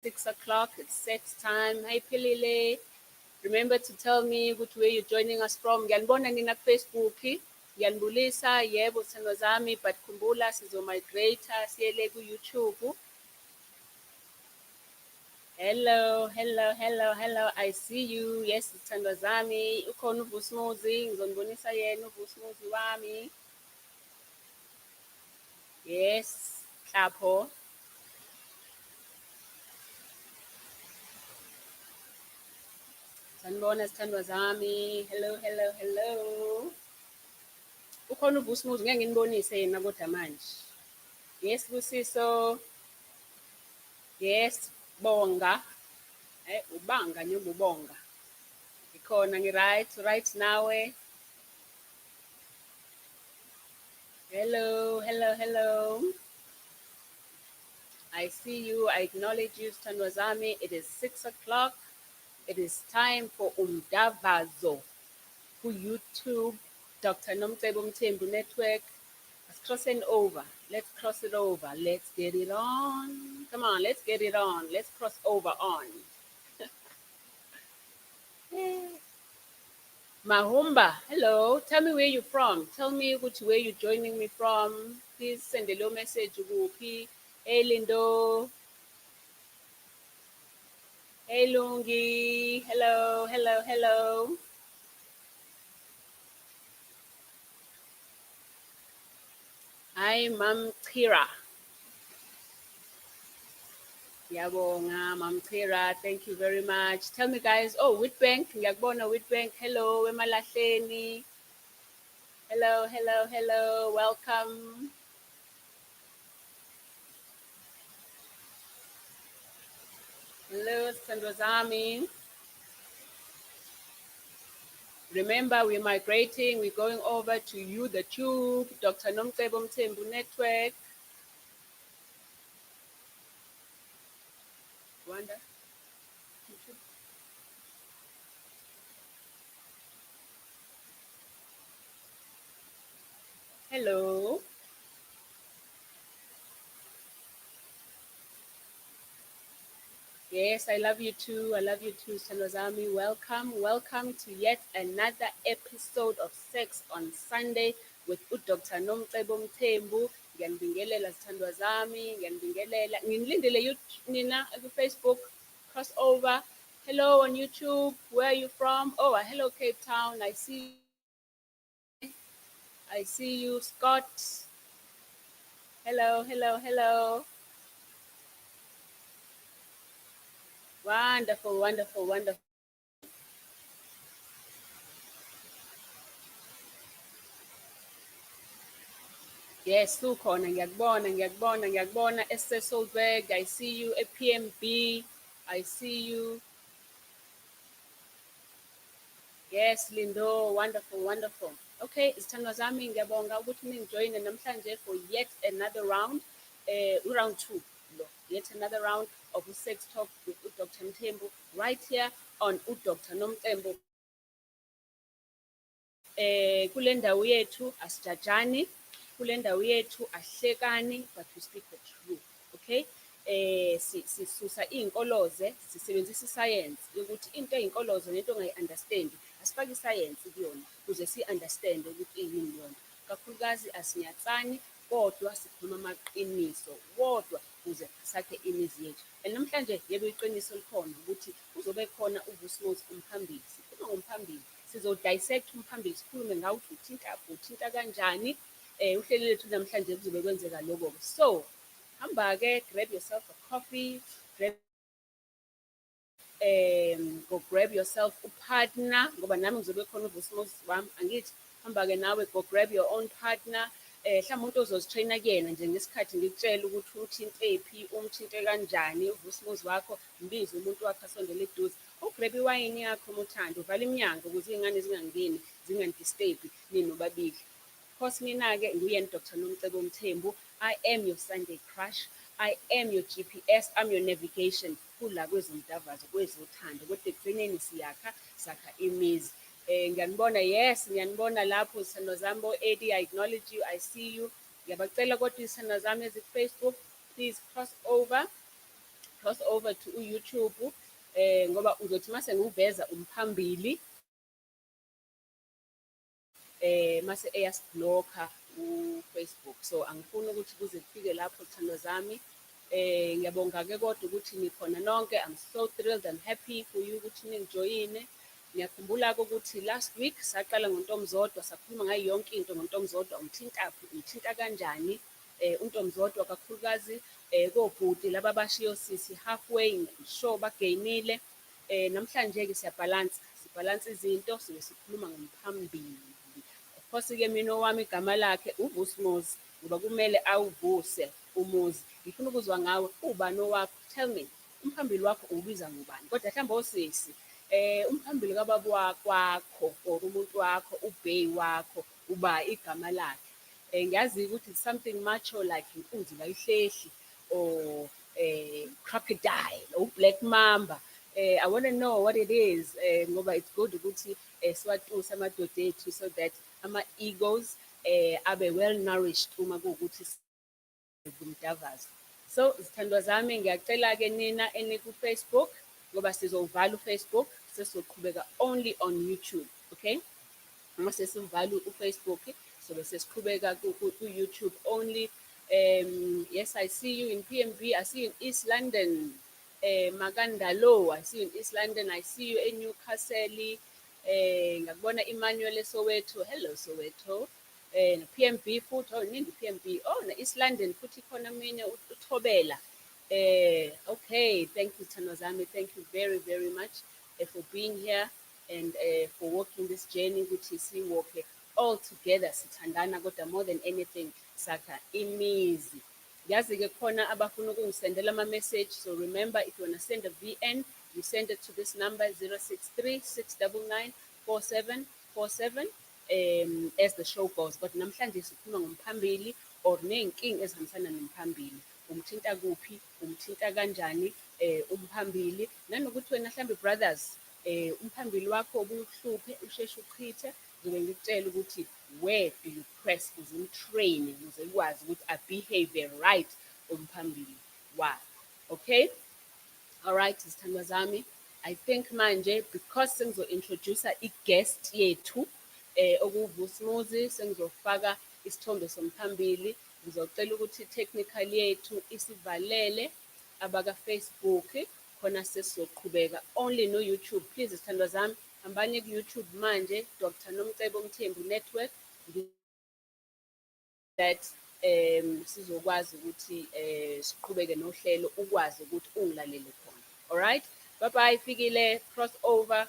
6 o'clock. It's set time. Hi, Pilile. Remember to tell me where you're joining us from. Ngiyanibona nina Facebook. Ngiyanibulisa yebo sithando zami, but khumbula sizomigrate siyele ku-YouTube. Hello. I see you. Yes, sithando zami. Ukhona uVusumuzi. Ngizonibonisa yena uVusumuzi wami. Yes, Hlapho. Sanibona sithandwa zami. Hello. Ukhona uVusumuzi ngeke nginibonise yena kodwa manje. Yes, Busiso. Yes, Bonga. Ubanga nyoba ubonga. Ikhona right nawe. Hello. I see you. I acknowledge you, sithandwa zami. It is 6 o'clock. It is time for Umdavazo ku-YouTube, Dr. Nomcebo Mthembu Network. Let's cross it over. Let's cross it over. Let's get it on. Come on, let's get it on. Let's cross over on. Mahumba, hello. Tell me where you're from. Tell me where you're joining me from. Please send a little message. Hey, Lindo. Hey, Lungi. Hello. Hi, Mam Tira. Yabonga, Mam Tira. Thank you very much. Tell me, guys. Oh, Witbank. Ngiyakubona Witbank. Hello, Emalahleni. Hello. Welcome. Hello, Sandrazami. Remember, we're migrating. We're going over to you, the Tube, Dr. Nomcebo Mthembu Network. Wanda? Hello. Yes, I love you too. Sanozami. Welcome to yet another episode of Sex on Sunday with Dr. Nomcebo Mthembu. Ngiyanibingelela sithandwa zami, ngiyanibingelela. Nginilindele nina Facebook crossover. Hello on YouTube. Where are you from? Oh, hello Cape Town. I see you, Scott. Hello. Wonderful. Yes, sukhona ngiyakubona. Esther Solberg, I see you. PMB, I see you. Yes, Lindo, wonderful. Okay, isithandwa zami ngiyabonga ukuthi ningijoyine namhlanje for yet another round, round 2, yet another round of Sex Talk with Dr. Mthembu right here on Dr. Nomcebo. Kule ndawo yethu asijajani, kule ndawo yethu asihlekani, but we speak the truth, okay? Sisusa iy'nkoloze, sisebenzisa isayensi yokuthi into eyinkolozo nento ongayi-understand, asifake isayensi kuyona ukuze si-understand ukuthi iyini yona. Kakhulukazi asinyatsani, kodwa sikhuluma amaqiniso, kodwa ukuze sakhe imizi yethu. And namhlanje yebo iqiniso likhona ukuthi kuzobe khona uVusumuzi umphambili. Sikhuluma ngomphambili, sizo-dissect umphambili, sikhulume ngawo ukuthi uthinta kanjani. Uhlelo lethu namhlanje kuzobe kwenzeka lokho. So, hamba-ke, grab yourself a coffee, go grab yourself a partner, ngoba nami ngizobe khona uVusumuzi wami, angithi hamba-ke nawe go grab your own partner. Mhlawumbe umuntu ozozitraina kuyena nje ngesikhathi ngikutshela ukuthi umthintephi, umthinte kanjani uVusumuzi wakho, mbize umuntu wakho asondele eduze. Ugrab iwayini yakho uthando, uvala iminyango ukuze iy'ngane zingangeni, zinganidisturbi ninobabili. Course mina-ke nguyena Dr. Nomcebo Mthembu. I am your Sunday crush. I am your GPS. I'm your navigation. Kula kwezomdavazo, kwezothando. Kodwa ekugcineni sakha imizi. Ngiyanibona lapho isithando zami Eddie, I acknowledge you, I see you. Ngiyabacela kodwa isithando zami Facebook, please cross over. cross over to YouTube ngoba uzothi mase ngiwuveza umphambili mase eyasiblocker uFacebook. So angifuni ukuthi kuze kufike lapho thando zami. Ngiyabonga-ke kodwa ukuthi nikhona nonke. I'm so thrilled and happy for you ukuthi ningijoyine. Ngiyakhumbula-ke ukuthi last week saqala ngoNtomzodwa sakhuluma ngayo yonke into ngoNtomzodwa, umthinta kanjani uNtomzodwa kakhulukazi kobhuti laba bashiyo sisi halfway sure bagayinile. Namhlanje-ke sibhalansa izinto sibe sikhuluma ngomphambili. Of course-ke mina owami igama lakhe uVusumuzi ngoba kumele awuvuse umuzi. Ngifuna ukuzwa ngawe ubani owakho, tell me umphambili wakho ubiza ngubani? Kodwa mhlawumbe osisi umphambili kababa wakho or umuntu wakho ubhey wakho uba igama lakhe. Ngiyazi ukuthi it's something macho like inkunzi kayihlehli or crocodile or black mamba. I want to know what it is ngoba it's good ukuthi siwatuse amadoda ethu so that ama-egos abe well nourished uma kuwukuthi kumdavaza. So zithandwa zami ngiyacela-ke nina eniku-Facebook ngoba sizowuvala uFacebook sesizoqhubeka only on YouTube, okay? Uma sesivala uFacebook sobe sesiqhubeka ku-YouTube only. Yes, I see you in PMV, I see you in East London. Makandalo, I see you in East London, I see you in Newcastle. Ngakubona Emmanuel eSoweto, hello Soweto. PMV futhi oningi PMV. Oh, na East London futhi khona mina uThobela. Okay, thank you Tanozami, thank you very, very much for being here and for walking this journey ukuthi siwalke all together sithandana kodwa more than anything sakha imizi. Yazi-ke khona abafuna ukungisendela ama-message, so remember if you want to send a VN you send it to this number 063-699-4747 as the show goes. But namhlanje sikhuluma ngomphambili or ney'nkinga ezihambisana nomphambili. Umthinta kuphi, umthinta kanjani umphambili, nanokuthi wena mhlambe brothers umphambili wakho obuhluphe usheshe uchithe, ngizobe ngikutshela ukuthi where do you press ukuze umtrain ukuze ukwazi ukuthi a-behave right umphambili wakho, okay? All right, zithandwa zami, I think manje because sengizo-introduce i-guest yethu okuVusumuzi, sengizofaka isithombe somphambili. Ngizocela ukuthi technical yethu isivalele abaka-Facebook khona sesizoqhubeka only no YouTube. Please zithandwa zami hambani ku-YouTube manje Dr. Nomcebo Mthembu Network that sizokwazi ukuthi siqhubeke nohlelo ukwazi ukuthi ungilalele khona. All right, bye bye, fikile cross over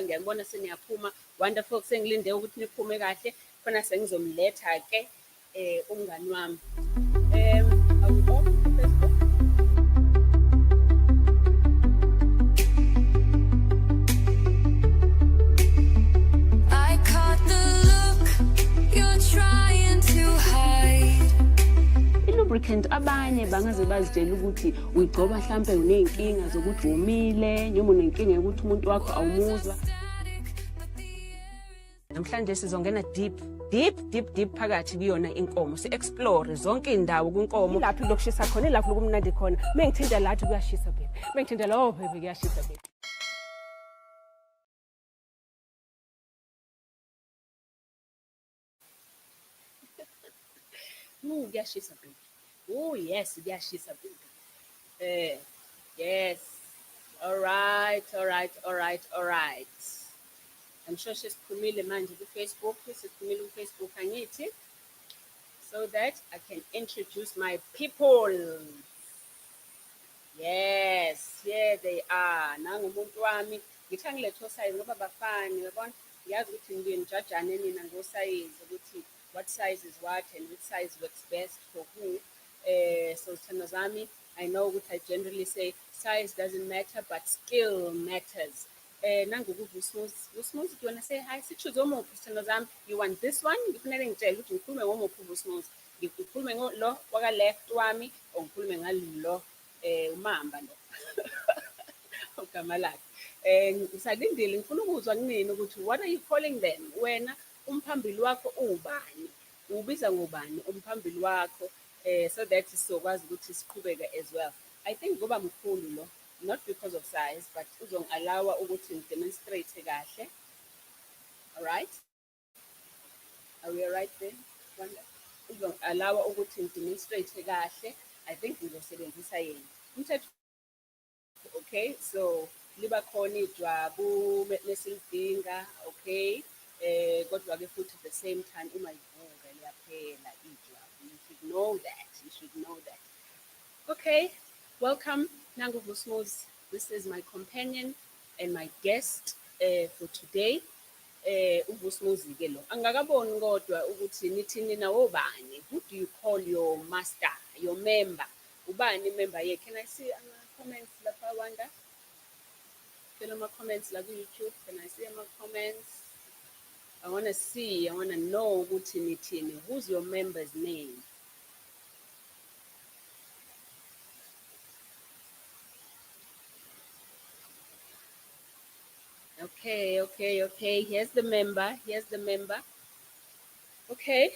ngiyabona seniyaphuma. Wonderful, sengilinde ukuthi niphume kahle khona sengizomletha ke umngani wami. I caught the look you're trying to hide. I-lubricant abanye bangaze bazitshela ukuthi uyigcoba mhlampe uney'nkinga zokuthi womile noma unenkinga yokuthi umuntu wakho awumuzwa. Namhlanje sizongena deep phakathi kuyona inkomo, si-explore zonke indawo kwinkomo. Ilaphi lokushisa khona, ilaphi lokumnandi khona. Mengithinta lathi kuyashisa baby, mengithinta lawo baby kuyashisa baby. Kuyashisa baby. Oh yes, kuyashisa baby. Yes. All right. I'm sure sesiphumile manje ku-Facebook, sesiphumile ku-Facebook angithi, so that I can introduce my people. Yes, here they are. Nangu umuntu wami, ngithi angilethe osayizi ngoba bafani, yabona? Ngiyazi ukuthi ngiye nijajane nina ngosayizi ukuthi what size is what and which size works best for who. So zithandwa zami, I know ukuthi I generally say size doesn't matter but skill matters. Nangu kuVusumuzi, do you want to say hi? Si-choose omuphi zithandwa zami? You want this one? Ngifunele ngitshele ukuthi ngikhulume ngomuphi uVusumuzi. Ngikhulume lo waka-left wami or ngikhulume ngalo umamba lo ugama lakhe. Ngisalindile ngifuna ukuzwa kunini ukuthi what are you calling them? Wena umphambili wakho ubani? Ubiza ngobani umphambili wakho? So that sizokwazi ukuthi siqhubeke as well. I think ngoba mkhulu lo, not because of size, but uzongi-allowa ukuthi ngidemonstrate kahle. Alright? Are we alright there? Wanda? Uzongi-allowa ukuthi ngidemonstrate kahle. I think ngizosebenzisa yena. Umthetho, okay, so liba khona ijwabu lesilidinga, okay? Kodwa-ke futhi at the same time uma ivuka liyaphela ijwabu. You should know that. You should know that. Okay, welcome, Nangu Vusmozi. This is my companion and my guest for today. UVusmozi-ke lo. Angakaboni kodwa ukuthi nithi nina obani. Who do you call your master, your member? Ubani member ye? Can I see comments lapha Wanda? Fill my comments like YouTube. Can I see my comments? I want to see, I want to know ukuthi nithini. Who's your member's name? Okay. Here's the member. Okay.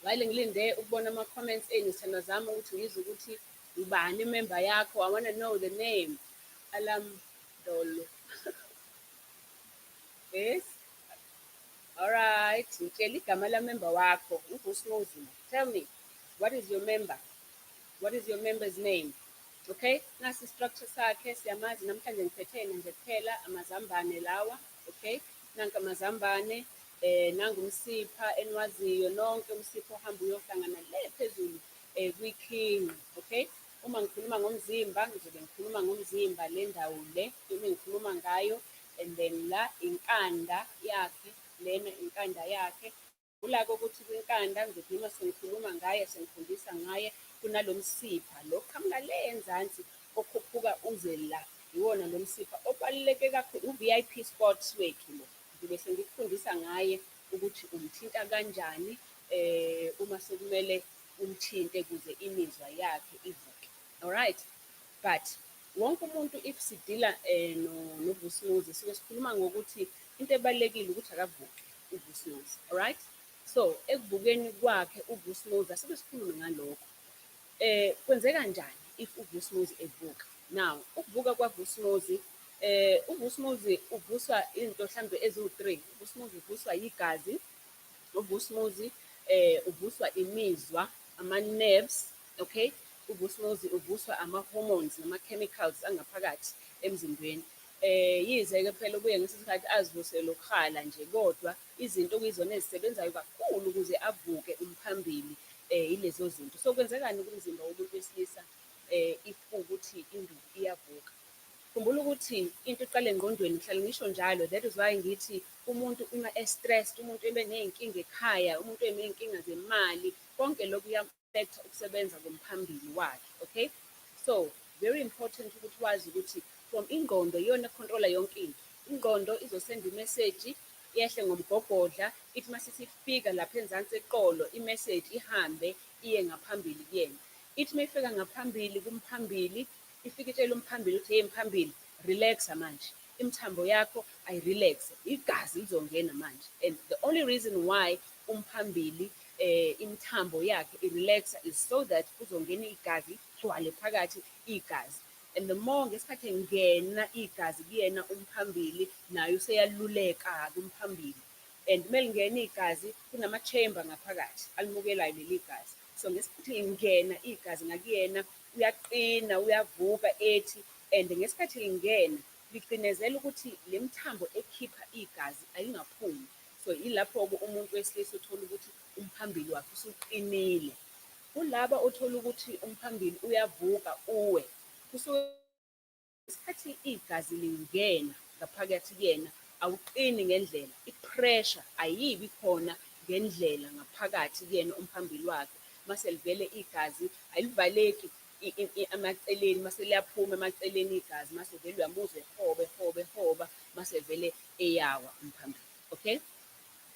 While ngilinde ukubona ama-comments enu senazama ukuthi ngizwe ukuthi ubani imember yakho. I want to know the name. Alam Dolo. Yes. All right. Ngitshela igama la member wakho. UVusmozi. Tell me, what is your member? What is your member's name? Okay, nasi structure sakhe siyamazi namhlanje ngiphethe nje kuphela amazambane lawa. Okay, nanka amazambane nangumsipha enwaziyo nonke umsipha ohamba uyohlangana le phezulu kwiking. Okay, uma ngikhuluma ngomzimba ngizobe ngikhuluma ngomzimba le ndawo le ngikhuluma ngayo, and then la inkanda yakhe, lena inkanda yakhe. Kulako ukuthi kwinkanda ngizokhuluma sengikhuluma ngaye, sengifundisa ngaye. Kunalo msipha lo qhamuka le enzansi okhuphuka uze la, iwona lo msipha obaluleke kakhulu, u-VIP sports wethu lo. Ngibe sengikufundisa ngaye ukuthi umthinta kanjani uma sekumele umthinte kuze imizwa yakhe ivuke. Alright, but wonke umuntu if sidila noVusmozi sike sikhuluma ngokuthi into ebalulekile ukuthi akavuke uVusmozi. Alright, so ekuvukeni kwakhe uVusmozi asike sikhulume ngalokho. Kwenzeka njani if uVusmozi evuka? Now, ukuvuka kwaVusmozi, uVusmozi uvuswa into mhlambe eziwu-3. uVusmozi uvuswa igazi, uVusmozi uvuswa imizwa, ama-nerves, okay? uVusmozi uvuswa ama-hormones nama-chemicals angaphakathi emzimbeni. Yize-ke phela ubuye ngesikhathi azivusele ukukhala nje, kodwa izinto okuyizona ezisebenzayo kakhulu ukuze avuke umphambili ilezo zinto. So kwenzekani kumzimba womuntu wesilisa if ukuthi induku iyavuka? Khumbula ukuthi into iqala engqondweni, ngihlale ngisho njalo. That is why ngithi umuntu uma stressed, umuntu ebe ney'nkinga ekhaya, umuntu eney'nkinga zemali, konke lokhu kuya-affect ukusebenza komphambili wakhe. Okay, so very important ukuthi wazi ukuthi from ingqondo iyona controller yonke into. Ingqondo izosenda imessage yehle ngomgogodla, ithi masithi ifika lapha enzansi eqolo, imessage ihambe iye ngaphambili kuyena. Ithi mayifika ngaphambili kumphambili, ifike itshela umphambili ukuthi hey mphambili, relaxa manje. Imithambo yakho ayirelax, igazi lizongena manje. And the only reason why umphambili imithambo yakhe irelaxa is so that kuzongena igazi, kugcwale phakathi igazi. And the more ngesikhathi ngena igazi kuyena umphambili, nayo useyaluleka kumphambili. And mele ngena igazi kunama-chamber ngaphakathi alimukelayo leli gazi. So ngesikhathi ngena igazi ngakuyena uyaqina, uyavuka ethi, and ngesikhathi lingena liqinezela ukuthi le mithambo ekhipha igazi ayingaphumi. So ilapho-ke umuntu wesilisa uthola ukuthi umphambili wakhe usuqinile. Kulaba othola ukuthi umphambili uyavuka uwe, isikhathi igazi lingena ngaphakathi kuyena awuqini ngendlela, i-pressure ayibi khona ngendlela ngaphakathi kuyena umphambili wakhe. Mase livele igazi alivaleki amaceleni, mase liyaphuma emaceleni igazi, mase vele uyamuzwa ehoba, mase vele eyawa umphambili. Okay,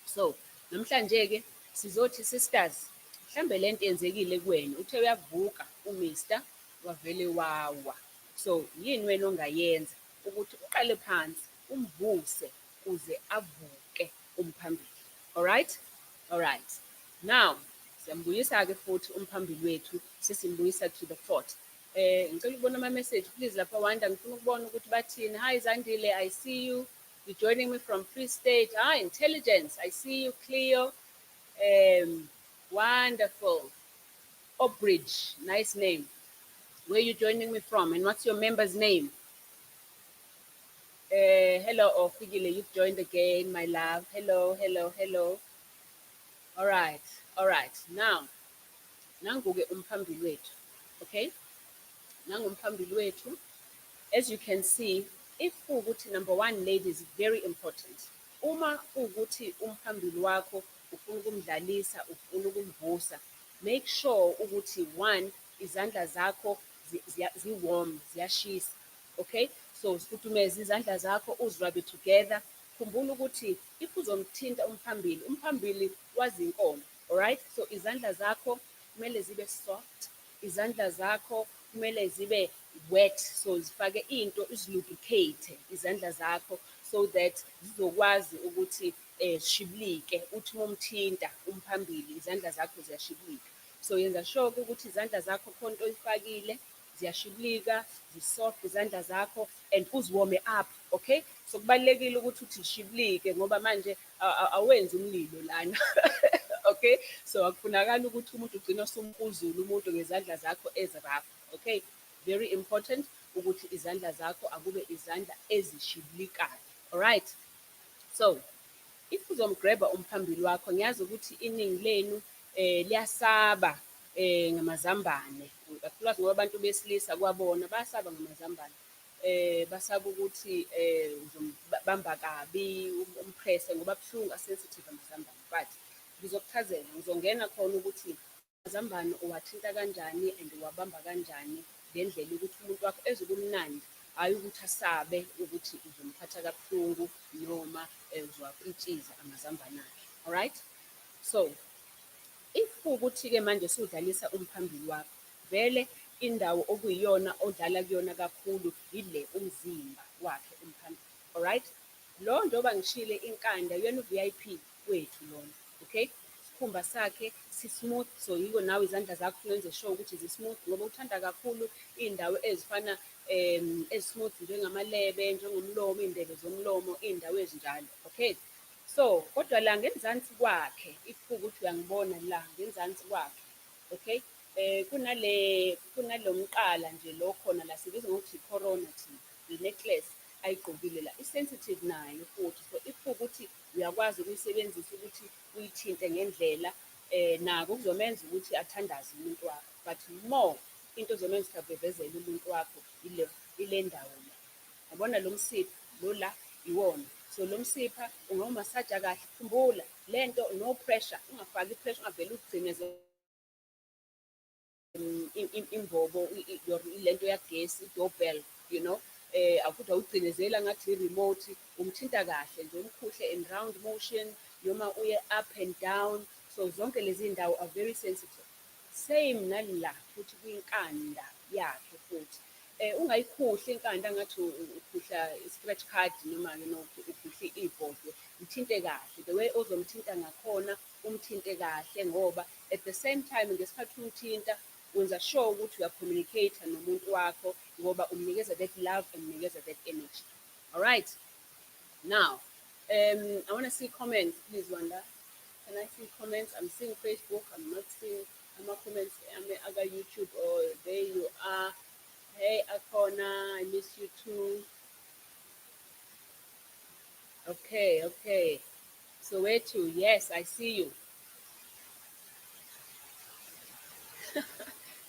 so namhlanje-ke sizothi sisters, mhlambe lento yenzekile kuwena, uthe uyavuka uMr wavele wawa. So yini wena ongayenza ukuthi uqale phansi umvuse kuze avuke umphambili? Alright, now siyambuyisa-ke futhi umphambili wethu, sesimbuyisa to the fort. Ngicela ukubona ama-message please lapha Wanda, ngifuna ukubona ukuthi bathini. Hi Zandile, I see you. You're joining me from Free State. Hi Intelligence, I see you. Cleo, wonderful. Obridge, nice name. Where you joining me from and what's your member's name? Hello Ofigile, you've joined again, my love. Hello, hello, hello. All right. Now, nangu-ke umphambili wethu. Okay? Nangu umphambili wethu. As you can see, if kuwukuthi number one, ladies, very important. Uma kuwukuthi umphambili wakho ufuna ukumdlalisa, ufuna ukumvusa, make sure ukuthi one, izandla zakho zi-warm, ziyashisa. Okay? So sifuthumeze izandla zakho uzirabe together. Khumbula ukuthi if uzomthinta umphambili wazi inkomo. Alright? So izandla zakho kumele zibe soft. Izandla zakho kumele zibe wet, so zifake into izilubicate izandla zakho so that zizokwazi ukuthi shibilike. Uthi momthinta umphambili izandla zakho ziyashibilika. So yenza sure ukuthi izandla zakho khona into oyifakile ziyashibilika, zisoft izandla zakho and uziwome up. Okay? So kubalekile ukuthi uthi zishibilike ngoba manje awenzi umlilo lana. Okay? So akufunakala ukuthi umuntu ugcina usumkuzula umuntu ngezandla zakho ezirafu. Okay? Very important ukuthi izandla zakho akube izandla ezishibilikayo. Alright? So if uzomgreba umphambili wakho, ngiyazi ukuthi iningi lenu liyasaba ngamazambane. Kakhulukazi ngoba abantu besilisa kwabona bayasaba ngamazambane. Basaba ukuthi uzombamba kabi, umpresse ngoba buhlungu, sensitive amazambane. But ngizokuchazela, ngizongena khona ukuthi amazambane uwathinta kanjani and uwabamba kanjani ngendlela ukuthi umuntu wakho ezokumnandi, hayi ukuthi asabe ukuthi uzomphatha kabuhlungu noma uzowapitshiza amazambane akhe. Alright? So if ukuthi-ke manje sudlalisa umphambili wakho, vele indawo okuyiyona odlala kuyona kakhulu ile umzimba wakhe umphambili. Alright? Lo njengoba ngishile inkanda yena u-VIP wethu lona. Okay? Isikhumba sakhe si-smooth, so yiko nawe izandla zakho uyenze sure ukuthi zi-smooth ngoba uthanda kakhulu iy'ndawo ezifana ezi-smooth njengamalebe, njengomlomo, iy'ndebe zomlomo, iy'ndawo ezinjalo. Okay? So kodwa la ngenzansi kwakhe, if ukuthi uyangibona la ngenzansi kwakhe. Okay? Kunalo mqala nje lo khona la sibiza ngokuthi i-corona i-necklace ayigqokile la, i-sensitive nayo futhi. So if ukuthi uyakwazi ukuyisebenzisa ukuthi uyithinte ngendlela, nako kuzomenza ukuthi athandaze umuntu wakho. But more into ezomenza ukuthi abevezele umuntu wakho ile ndawo la. Yabona lo msipha lo la iwona. So lo msipha ungawumasaja kahle. Khumbula lento no pressure, ungafaki i-pressure, ungavele ugcine imbobo lento yagesi, i-doorbell, you know. Akuthi awugcinezela ngathi i-remote, umthinta kahle nje umkhuhle in round motion noma uye up and down. So zonke lezi ndawo are very sensitive. Same nala futhi kwinkanda yakhe futhi. Ungayikhuhli inkanda ngathi ukhuhla i-scratch card noma ukhuhle ibhodwe, umthinte kahle. The way ozomthinta ngakhona umthinte kahle ngoba at the same time ngesikhathi umthinta wenza sure ukuthi uya-communicate nomuntu wakho ngoba umnikeza that love and umnikeza that energy. All right? Now, I want to see comments, please, Wanda. Can I see comments? I'm seeing Facebook. I'm not seeing my comments. I'm other YouTube. Oh, there you are. Hey, Akona, I miss you too. Okay. So where to? Yes, I see you.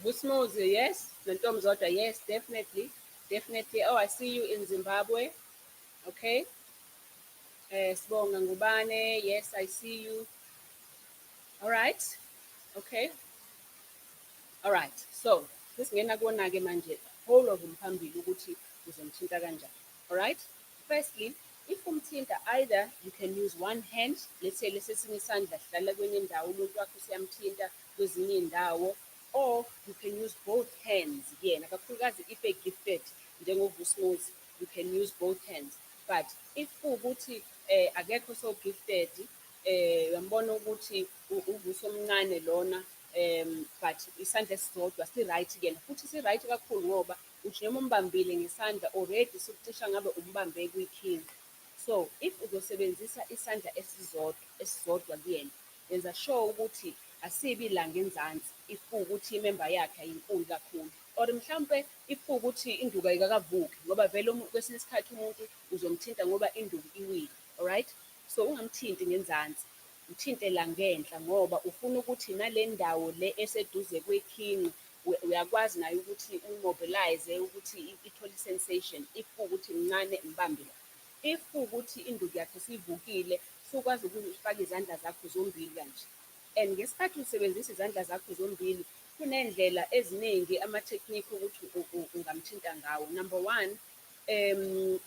Busmoze, yes. Ntomzodwa, yes, definitely. Oh, I see you in Zimbabwe. Okay. Sibonga Ngubane, yes, I see you. All right. Okay. All right. So, sesingena kuwona-ke manje whole of umphambili ukuthi uzomthinta kanjani. All right. Firstly, if umthinta, either you can use one hand, let's say lesesinye isandla sihlala kwenye indawo umuntu wakho usiyamthinta kwezinye indawo, or you can use both hands. Yena kakhulukazi if gifted njengoVusmuzi, you can use both hands. But if ukuthi akekho so gifted, uyambona ukuthi uvuso omncane lona, but isandla esisodwa si-right kena futhi si-right kakhulu ngoba uthi noma umbambile ngesandla already sokucisha ngabe umbambe kwikhinga. So if uzosebenzisa isandla esizodwa kuyena, yenza sure ukuthi asibi la ngenzansi if kuwukuthi imemba yakhe ayinkulu kakhulu, or mhlampe if kuwukuthi induku ayikakavuki ngoba vele kwesinye isikhathi umuntu uzomthinta ngoba induku iwile, alright? So ungamthinti ngenzansi, uthinte la ngenhla ngoba ufuna ukuthi nale ndawo le eseduze kwekhinga uyakwazi nayo ukuthi umobilize ukuthi ithole i-sensation if kuwukuthi mncane mbambe la. If kuwukuthi induku yakhe sivukile, sukwazi ukufaka izandla zakho zombili kanje. And ngesikhathi usebenzisa izandla zakho zombili, kuney'ndlela eziningi ama-technique ukuthi ungamthinta ngawo. Number one,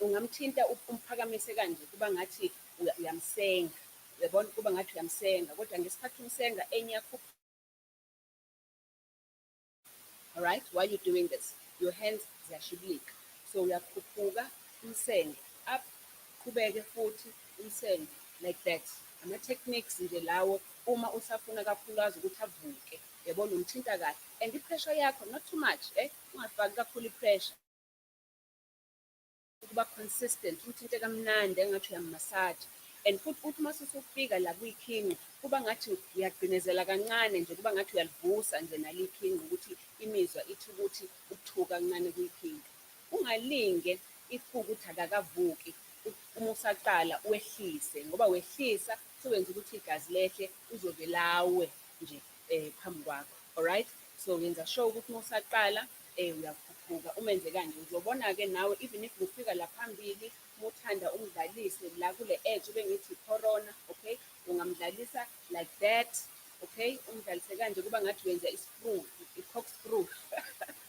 ungamthinta umphakamise kanje kuba ngathi uyamsenga, uyabona kuba ngathi uyamsenga, kodwa ngesikhathi umsenga enye yakho. Alright, while you're doing this, your hands ziyashibilika. So uyakhuphuka umsenge up, qhubeke futhi umsenge like that. Ama-techniques nje lawo uma usafuna kakhulukazi ukuthi avuke, yabona umthinta kahle. And i-pressure yakho not too much, ungafaki kakhulu i-pressure. Ukuba consistent, umthinte kamnandi engathi uyammasaja. And futhi uthi mase usufika la kwikhinga, kuba ngathi uyagcinezela kancane nje, kuba ngathi uyalivusa nje nalikhinga ukuthi imizwa ithi ukuthi ukuthuka kancane kwikhinga. Ungalinge if ukuthi akakavuki, uma usaqala wehlise ngoba wehlisa sowenza ukuthi igazi lehle uzobe lawe nje phambi kwakho, alright? So yenza sure ukuthi uma usaqala uyakhuphuka, umenze kanje uzobona-ke nawe even if ufika la phambili uthanda umdlalise la kule edge ube ngithi corona, okay? Ungamdlalisa like that, okay? Umdlalise kanje kuba ngathi wenza i-screw, i-corkscrew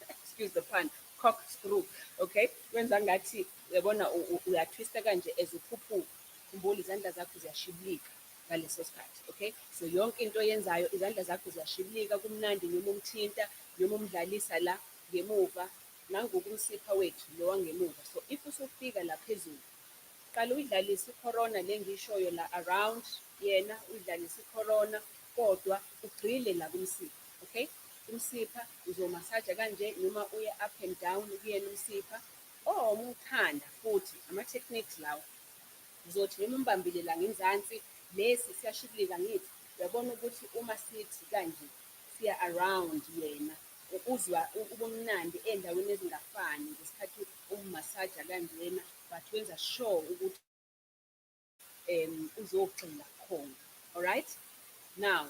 excuse the pun, corkscrew, okay? Wenza ngathi uyabona uyatwista kanje as uphuphuka, khumbula izandla zakho ziyashibilika ngaleso sikhathi, okay? So yonke into oyenzayo izandla zakho ziyashibilika, kumnandi noma umthinta noma umdlalisa la ngemuva nangokumsipha wethu lo wangemuva. So if usufika la phezulu, qala uyidlalise i-corona le ngishoyo la around yena, uyidlalise i-corona kodwa ugcile la kumsipha, okay? Umsipha uzomasaja kanje noma uye up and down kuyena umsipha. Uma uthanda futhi ama-techniques lawo, uzothi noma umbambile la ngenzansi lesi siyashibilika ngithi, uyabona ukuthi uma sithi kanje siya around yena, uzwa ubumnandi endaweni ezingafani ngesikhathi ummasaja kanjena, but wenza sure ukuthi uzogxila khona, alright? Now,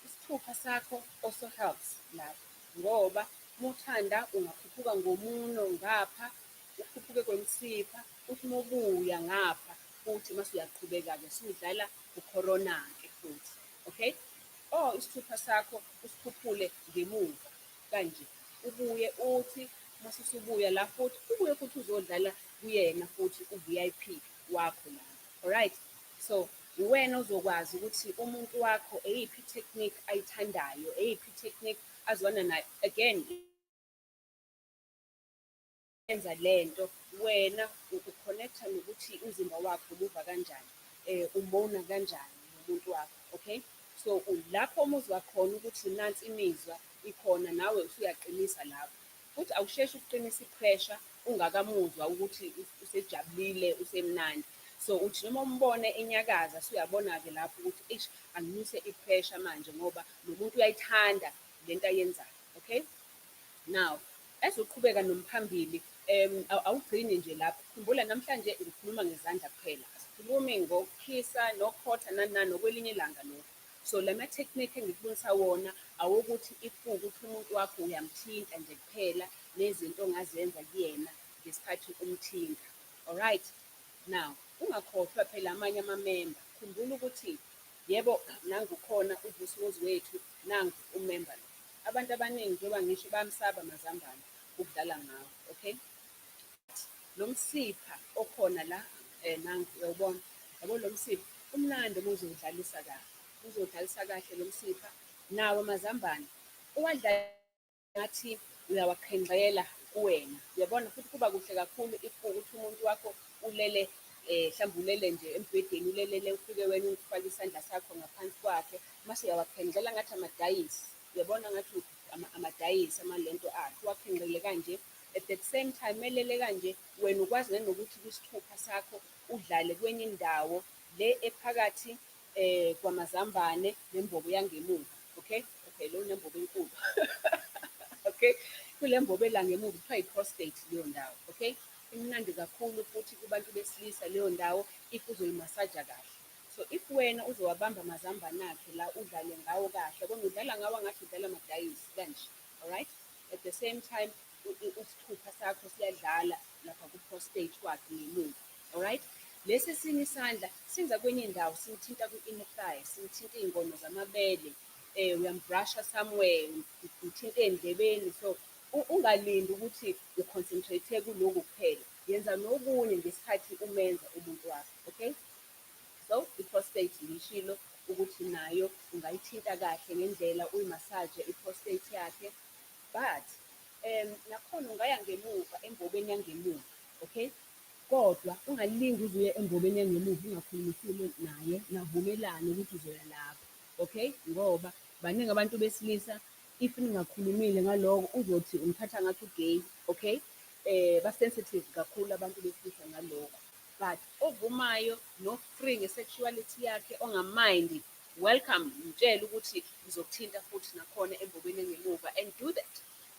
isithupha sakho also helps lapho ngoba uma uthanda ungakhuphuka ngomuno ngapha, ukhuphuke kwemsipha, uthi uma ubuya ngapha futhi mase uyaqhubeka-ke sudlala ucorona-ke futhi, okay? Isithupha sakho usikhuphule ngemuva kanje, ubuye uthi mase usubuya la futhi ubuye futhi uzodlala kuyena futhi u-VIP wakho la, alright? So uwena uzokwazi ukuthi umuntu wakho eyiphi technique ayithandayo, eyiphi technique azwana nayo. Again, yenza lento wena uconnecta nokuthi umzimba wakho ubuva kanjani, umbona kanjani umuntu wakho, okay? So lapho umuzwa khona ukuthi nansi imizwa ikhona, nawe usuyaqinisa lapho. Futhi awusheshi ukuqinisa i-pressure ungakamuzwa ukuthi usejabulile, usemnandi. So uthi noma umbone enyakaza usuyabona-ke lapho ukuthi anginyuse i-pressure manje ngoba nomuntu uyayithanda lento ayenzayo, okay? Now, ezoqhubeka nomphambili, awugcini nje lapho. Khumbula namhlanje ngikhuluma ngezandla kuphela. Asikhulumi ngokukhisa, nokhotha nani nokwelinye ilanga lokho. So lama-technique engikubonisa wona awokuthi if ukuthi umuntu wakho uyamthinta nje kuphela nezinto ongazenza kuyena ngesikhathi umthinta, alright? Now, ungakhohlwa phela amanye amamemba. Khumbula ukuthi yebo nangu khona uVusimuzi wethu, nangu umemba lo. Abantu abaningi njengoba ngisho bayamsaba amazambane ukudlala ngawo, okay? Lo msipha okhona la nangu uyawubona, yabo lo msipha umnandi uma uzowudlalisa kahle, uzodlalisa kahle lo msipha nawo amazambane uwadlala ngathi uyawaqhenqela kuwena, uyabona? Futhi kuba kuhle kakhulu if ukuthi umuntu wakho ulele mhlawumbe ulele nje embhedeni, ulelele ufike wena ufake isandla sakho ngaphansi kwakhe mase uyawaqhenqela ngathi amadayisi, uyabona ngathi amadayisi amalento akhe wakhenqele kanje. At the same time melele kanje wena ukwazi nanokuthi kwisithupha sakho udlale kwenye indawo le ephakathi kwamazambane nembobo yangemuva, okay? Okay, lo nembobo enkulu. Okay, kule mbobo elangemuva kuthiwa i-prostate leyo ndawo, okay? Imnandi kakhulu futhi kubantu besilisa leyo ndawo if uzoyimasaja kahle. So if wena uzowabamba amazambane akhe la udlale ngawo kahle, kona udlala ngawo ngathi udlala amadayisi kanje, alright? At the same time isithupha sakho siyadlala lapha ku-prostate kwakhe ngemuva, alright? Lesi esinye isandla sinza kwenye indawo simthinta kwi-inner thigh, simthinta iy'ngono zamabele, uyambrusha somewhere, umthinta ey'ndlebeni. So ungalindi ukuthi uconcentrate kulokhu kuphela, yenza nokunye ngesikhathi umenza umuntu wakho, okay? So i-prostate ngishilo ukuthi nayo ungayithinta kahle ngendlela uyimasaje i-prostate yakhe, but nakhona ungaya ngemuva embobeni yangemuva, okay? Kodwa ungalingi uzuye embobeni yangemuva ungakhulumisile naye, navumelane ukuthi uzoya lapho, okay? Ngoba baningi abantu besilisa if ningakhulumile ngaloko uzothi umphatha ngathi ugay, okay? Ba-sensitive kakhulu abantu besilisa ngaloko. But ovumayo no-free nge-sexuality yakhe ongamind, welcome, mtshele ukuthi ngizokuthinta futhi nakhona embobeni yangemuva and do that.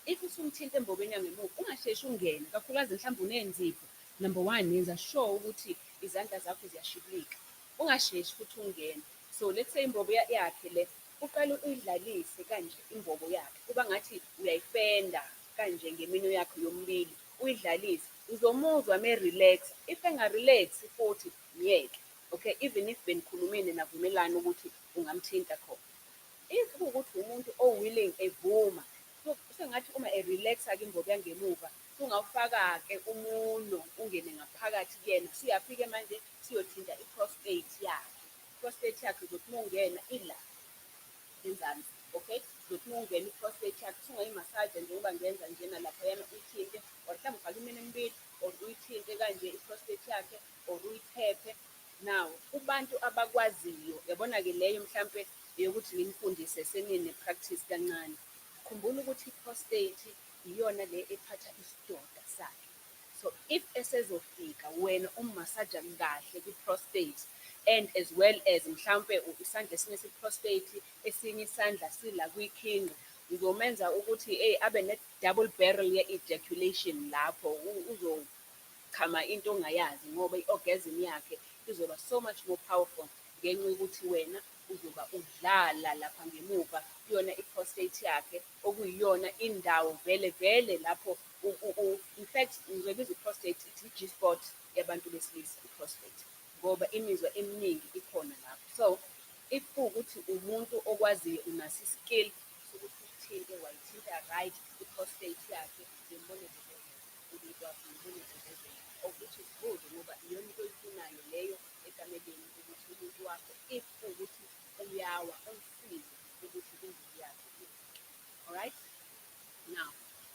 If usumthinta embobeni yangemuva ungasheshi ungene, kakhulukazi mhlawumbe unenzipho. Number one, yenza sure ukuthi izandla zakho ziyashibilika, ungasheshi futhi ungene. So let's say imbobo yakhe le uqala uyidlalise kanje imbobo yakhe, kuba ngathi uyayifenda kanje ngeminwe yakho yomibili, uyidlalise uzomuzwa me-relax. If enga-relax futhi myeke, okay? Even if benikhulumile navumelana ukuthi ungamthinta khona. If kuwukuthi umuntu o-willing evuma, sengathi uma e-relaxa-ke imbobo yangemuva ungawufaka-ke umuno ungene ngaphakathi kuyena, siyafike manje siyothinta i-prostate yakhe. I-prostate yakhe uzothi uma ungena ila enzansi, okay? Uzothi uma ungena i-prostate yakhe sungayimasaja njengoba ngenza njena laphayana uyithinte, or mhlawumbe ufake iminwe emibili or uyithinte kanje i-prostate yakhe or uyiphephe. Now kubantu abakwaziyo, yabona-ke leyo mhlampe yokuthi ngimfundise senine-practice kancane. Khumbula ukuthi i-prostate iyona le ephatha isidoda sakhe. So if esezofika wena ummasaja kahle kwi-prostate and as well as mhlampe isandla esinye si-prostate esinye isandla sila kwikhinga, uzomenza ukuthi abe ne-double barrel ye-ejaculation lapho uzochama into ongayazi ngoba i-orgasm yakhe izoba so much more powerful ngenxa yokuthi wena uzoba udlala lapha ngemuva kuyona i-prostate yakhe okuyiyona indawo vele vele lapho in fact ngizobiza i-prostate ithi i-G-spot yabantu besilisa i-prostate ngoba imizwa eminingi ikhona lapho. So if kuwukuthi umuntu okwaziyo unaso i-skill sokuthi uthinte wayithinta right i-prostate yakhe of which is good ngoba iyona into oyifunayo leyo ekameleni ukuthi umuntu wakho if kuwukuthi uyawa umsize ukuthi imvelo yakhe. Alright? Now,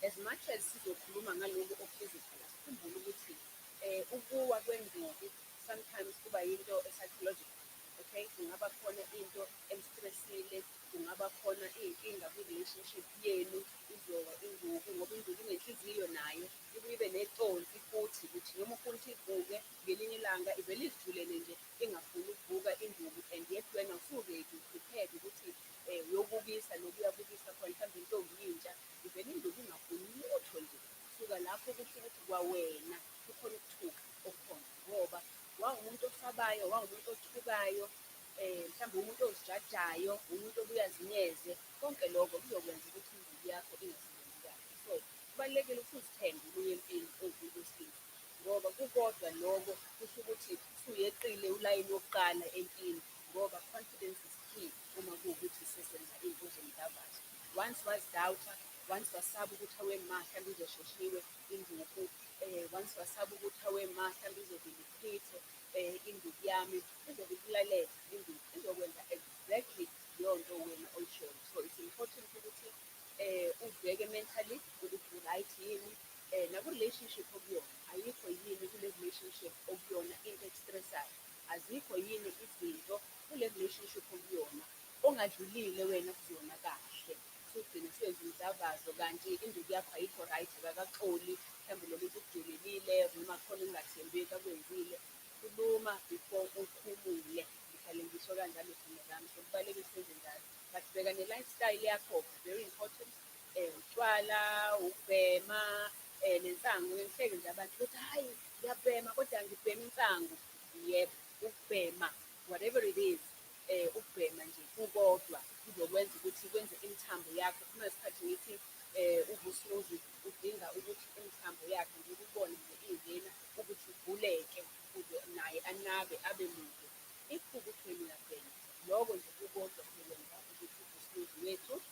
as much as sizokhuluma ngaloko o-physical, sikhumbule ukuthi ukuwa kwenduku sometimes kuba yinto e-psychological, okay? Kungaba khona into emstressile, kungaba khona iy'nkinga kwi-relationship yenu, izowa induku ngoba induku inenhliziyo nayo, ibe neconsi futhi ukuthi noma ufuna ukuthi ivuke ngelinye ilanga ivele izijulele nje ingafuni ukuvuka induku, and yet wena usuke prepared ukuthi uyobukisa nokuyabukisa khona mhlawumbe intombi yintsha, ivele induku ingafuni lutho nje. Kusuka lapho kusho ukuthi kwawena kukhona ukuthuka okukhona ngoba wawumuntu osabayo, wawumuntu othukayo, mhlawumbe umuntu ozijajayo, umuntu obuyazinyeze, konke lokho kuzokwenza ukuthi induku yakho ingasebenzi kahle. So kubalulekile ukuthi uzithembe uye empini owesilisa ngoba kukodwa lokho kusho ukuthi usuyeqile ulayini wokuqala empini ngoba confidence is key uma kuwukuthi sesenza into zomdavazo. Once wazidawuta, once wasaba ukuthi awe ma mhlawumbe izosheshiwe induku, once wasaba ukuthi awe ma mhlawumbe izovele ichithe induku yami, izobe ikulalela induku, izokwenza exactly yonto wena oyishoyo. So it's important ukuthi ubheke mentally ukuthi right yini naku-relationship okuyona, ayikho yini kule relationship okuyona into ekustressayo, azikho yini izinto kule relationship okuyona ongadlulile wena kuzona kahle. So umzavazo kanti induku yakho ayikho right, akakaxoli, mhlawumbe lo muntu ukujulelile noma khona ungathembeki akwenzile. Khuluma before ukhumule, ngihlale ngisho kanjalo thina zami, so kubalulekile senze njalo. But bheka ne-lifestyle yakho, very important. Utshwala, ukubhema, nensangu. Ngihleke nje abantu ukuthi hayi ngiyabhema kodwa ngibhema insangu. Yebo, ukubhema, whatever it is, ukubhema nje kukodwa kuzokwenza ukuthi kwenze imithambo yakho. Khona isikhathi ngithi uVusimuzi udinga ukuthi imithambo yakhe nje ukubone nje ingena ukuthi ivuleke ukuze naye anabe abe mude. Ikhubuthweni yakena lokho nje kukodwa kuzokwenza ukuthi uVusimuzi wethu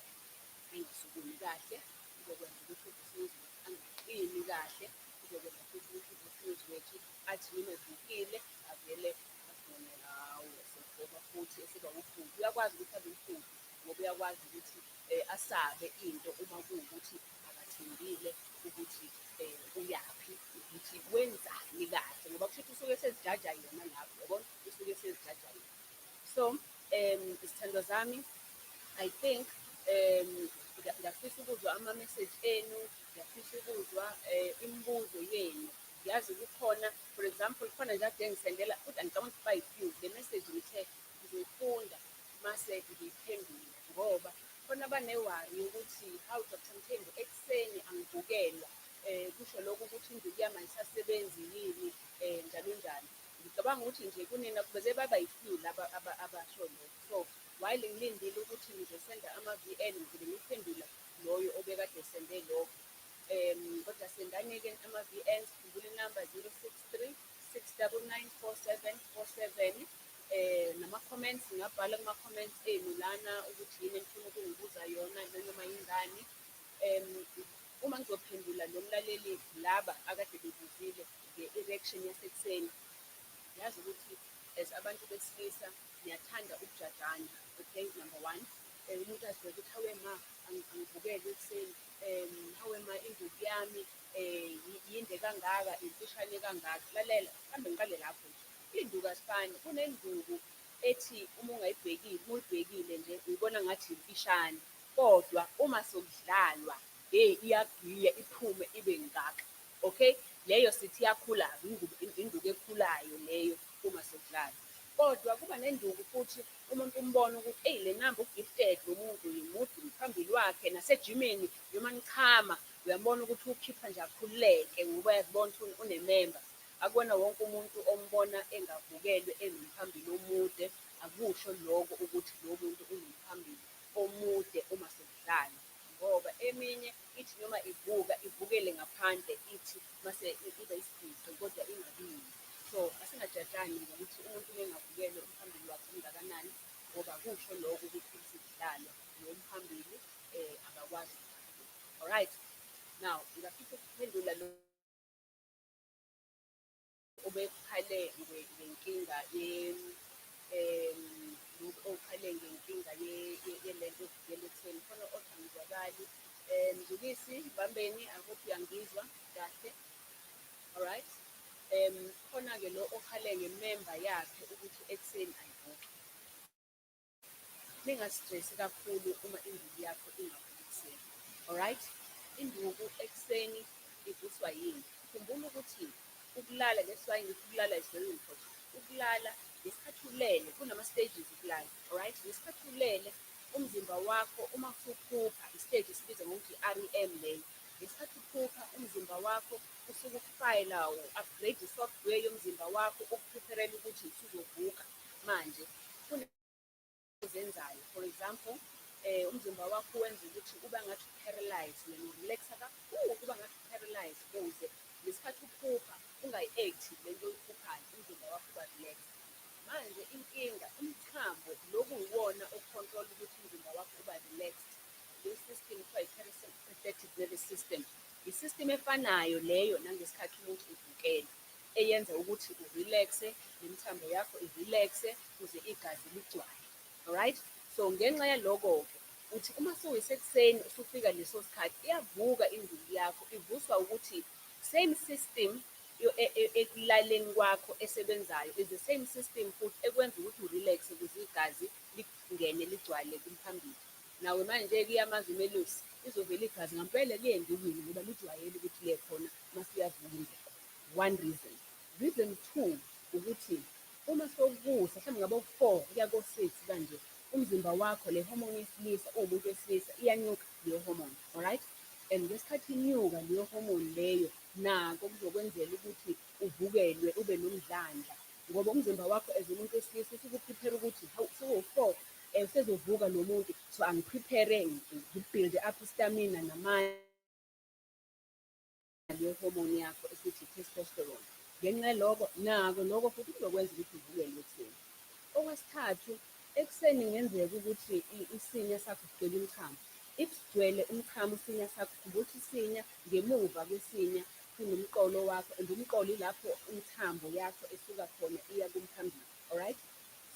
angasukumi kahle, kuzokwenza ukuthi uVusimuzi angaqini kahle, kuzokwenza futhi ukuthi uVusimuzi wethu athi noma evukile avele afune hawu esegoba futhi esiba ukhulu. Uyakwazi ukuthi abe ukhulu ngoba uyakwazi ukuthi asabe into uma kuwukuthi akathembile ukuthi uyaphi, ukuthi wenzani kahle ngoba kushuthi usuke sezijaja yena lapho, yabona, usuke sezijaja yena. So izithandwa zami, I think ngiyafisa ukuzwa ama-message enu, ngiyafisa ukuzwa imibuzo yenu. Ngiyazi kukhona, for example, khona nje ade ngisendela, kodwa ngicabanga ukuthi bayi-few, le message ngithe ngizoyifunda mase ngiyiphendule ngoba khona abanewari yokuthi hawu Dr. Mthembu ekuseni angivukelwa, kusho lokho ukuthi induku yami ayisasebenzi yini, njalo njalo. Ngicabanga ukuthi nje kunina beze babayi-few laba abasho lokho. So while ngilindile ukuthi ngizosenda ama-VN ngizobe ngiphendula loyo obekade esende lokho. Kodwa sendani-ke ama-VNs, khumbula inamba 063 699 4747. Nama-comments ngingabhala kuma-comments enu lana ukuthi yini enifuna ukungibuza yona noma yingani. Uma ngizophendula lo mlaleli laba akade bebuzile nge-erection yasekuseni, yazi ukuthi as abantu besilisa niyathanda ukujajana, okay, number one. Umuntu azibheke ukuthi hawe ma angivukele ekuseni, hawe ma induku yami yinde kangaka, imfishane kangaka. Lalela, kambe ngiqale lapho nje. Induku asifani, kunenduku ethi uma ungayibhekile, uma uyibhekile nje uyibona ngathi imfishane, kodwa uma sokudlalwa iyagiya iphume ibe ngaka, okay. Leyo sithi iyakhula, induku ekhulayo leyo uma sokudlalwa. Kodwa kuba nenduku futhi umuntu umbona ukuthi eyi le namba u-gifted lo muntu yimude umphambili wakhe, nasejimini noma nichama uyambona ukuthi ukhipha nje akhululeke ngoba uyazibona ukuthi unememba. Akubona wonke umuntu ombona engavukelwe enomphambili omude, akusho lokho ukuthi lo muntu unomphambili omude uma sekudlala, ngoba eminye ithi noma ivuka ivukele ngaphandle, ithi mase iba isifiso kodwa ingabini. So asingajajani ngokuthi umuntu engavukelwe umphambili wakhe ungakanani, ngoba kusho lokho ukuthi usidlala nomphambili akakwazi. Alright, now ngiyafisa ukuphendula lo obekhale ngenkinga okhale ngenkinga yelento evukeletheni. Khona othi angizwakali. Mzukisi Mbambeni, I hope uyangizwa kahle. Alright. Khona-ke lo okhale ngememba yakhe ukuthi ekuseni ayivuke. Ningastresi kakhulu uma induku yakho ingavuki ekuseni. Alright? Induku ekuseni ivuswa yini? Khumbula ukuthi ukulala, that's why ngithi ukulala is very important. Ukulala ngesikhathi ulele, kunama-stages ukulala. Alright? Ngesikhathi ulele, umzimba wakho uma usuphupha, i-stage esibiza ngokuthi i-REM leyo. Ngesikhathi uphupha, umzimba wakho usuke ukufayela, u-upgrade i-software yomzimba wakho ukuprepare ukuthi usuzovuka. Manje kunezenzayo, for example, umzimba wakho wenza ukuthi ube ngathi u-paralyze, wena urelaxa kakhulu, uba ngathi u-paralyze ukuze ngesikhathi uphupha ungayi-active lento oyiphuphayo, umzimba wakho uba relaxed. Manje inkinga, umthambo loku uwona ocontrol ukuthi umzimba wakho uba relaxed. Le system kuthiwa i-parasympathetic nervous system. I-system efanayo leyo nangesikhathi umuntu uvukele, eyenza ukuthi urelaxe, nemithambo yakho irelaxe, kuze igazi ligcwale. Alright? So ngenxa yaloko-ke, uthi uma suyisekuseni usufika leso sikhathi, iyavuka induku yakho, ivuswa ukuthi same system ekulaleni kwakho esebenzayo is the same system futhi ekwenza ukuthi urelaxe ukuze igazi lingene ligcwale kumphambili. Nawe manje-ke iyamazi umelusi, izovela igazi ngampela kuye endukweni ngoba lijwayele ukuthi liye khona masiyavuka indlela. One reason. Reason two ukuthi uma sokusa mhlawumbe ngabo 4 kuya ko-6 kanje umzimba wakho le hormone yesilisa uwumuntu wesilisa iyanyuka leyo hormone, alright? And ngesikhathi inyuka leyo hormone leyo nako kuzokwenzela ukuthi uvukelwe ube nomdlandla ngoba umzimba wakho as umuntu wesilisa usukuprepare ukuthi hawu sewu-4 usezovuka lo muntu, so angiprepare ngibuild up istamina namandla leyo hormone yakho esithi testosterone. Ngenxa yaloko nako lokho futhi kuzokwenza ukuthi uvukelwe ekuseni. Okwesithathu, ekuseni ngenzeka ukuthi isinya sakho sigcwele umchamo. If sigcwele umchamo isinya sakho, ukuthi isinya ngemuva kwesinya kunomqolo wakho and umqolo ilapho umthambo yakho esuka khona iya kumphambili, alright?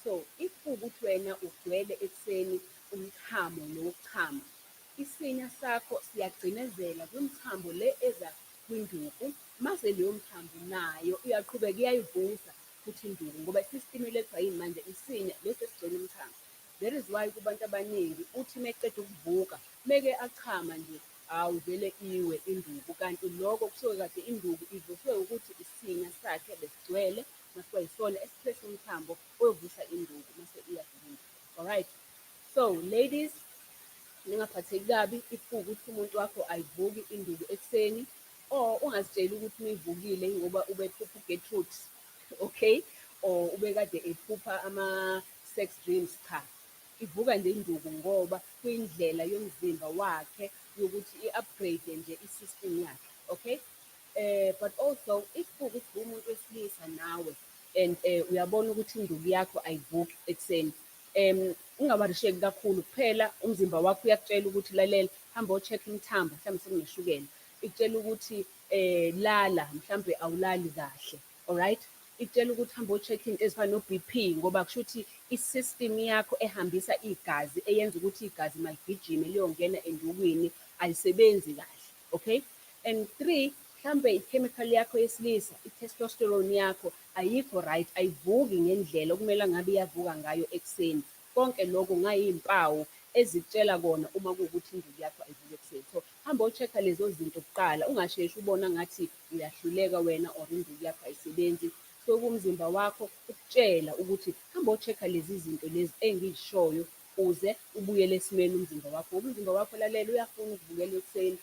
So if ukuthi wena ugcwele ekuseni umchamo nokuchama, isinya sakho siyagcinezela kwimthambo le eza kwinduku, mase leyo mthambo nayo iyaqhubeka iyayivusa futhi induku ngoba sistimulate yini manje isinya lesi esigcwele umthambo. That is why kubantu abaningi uthi meqeda ukuvuka meke achama nje awuvele iwe induku, kanti lokho kusuke kade induku ivuswe ukuthi isinya sakhe besigcwele mase yisona esiphethe umthambo oyovusa induku mase iyavunda. Alright, so ladies, ningaphatheki kabi if ukuthi umuntu wakho ayivuki induku ekuseni or ungazitsheli ukuthi uyivukile ngoba ubephupha uGertrude, okay, or ubekade ephupha ama-sex dreams. Cha, ivuka nje induku ngoba kuyindlela yomzimba wakhe yokuthi i-upgrade nje i-system yakhe, okay. But also if ukuthi umuntu wesilisa nawe and uyabona ukuthi induku yakho ayivuki ekuseni, ungabarisheki kakhulu kuphela umzimba wakho uyakutshela ukuthi lalela, hamba o-check imthambo mhlawumbe sekuneshukela, ikutshela ukuthi lala mhlawumbe awulali kahle, alright? Ikutshela ukuthi hamba o-check into ezifana no-BP ngoba kusho ukuthi i-system yakho ehambisa igazi eyenza ukuthi igazi maligijime liyongena endukwini alisebenzi kahle, okay? And 3, mhlawumbe i-chemical yakho yesilisa, i-testosterone yakho ayikho right, ayivuki ngendlela okumele ngabe iyavuka ngayo ekuseni. Konke lokho ngayimpawu ezikutshela kona uma kuwukuthi induku yakho ayivuki ekuseni. So hamba o-check-a lezo zinto kuqala, ungasheshi ubona ngathi uyahluleka wena or induku yakho ayisebenzi. So kumzimba wakho ukutshela ukuthi hamba o-check-a lezi zinto lezi engizishoyo uze ubuyele esimeni umzimba wakho. Umzimba wakho lalela uyafuna ukuvukela ekuseni.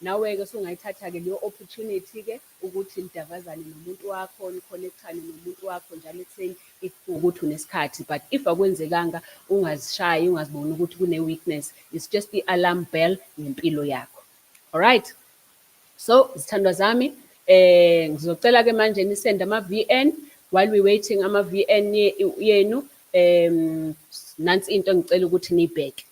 Nawe-ke sungayithatha-ke leyo opportunity-ke ukuthi nidavazane nomuntu wakho, nikhonekthane nomuntu wakho njalo ekuseni if ukuthi unesikhathi. But if akwenzekanga ungazishayi, ungaziboni ukuthi kune-weakness, it's just the-alarm bell ngempilo yakho. Alright, so zithandwa zami, ngizocela-ke manje nisende ama-VN while we waiting ama-VN yenu. Nansi into engicela ukuthi niyibheke.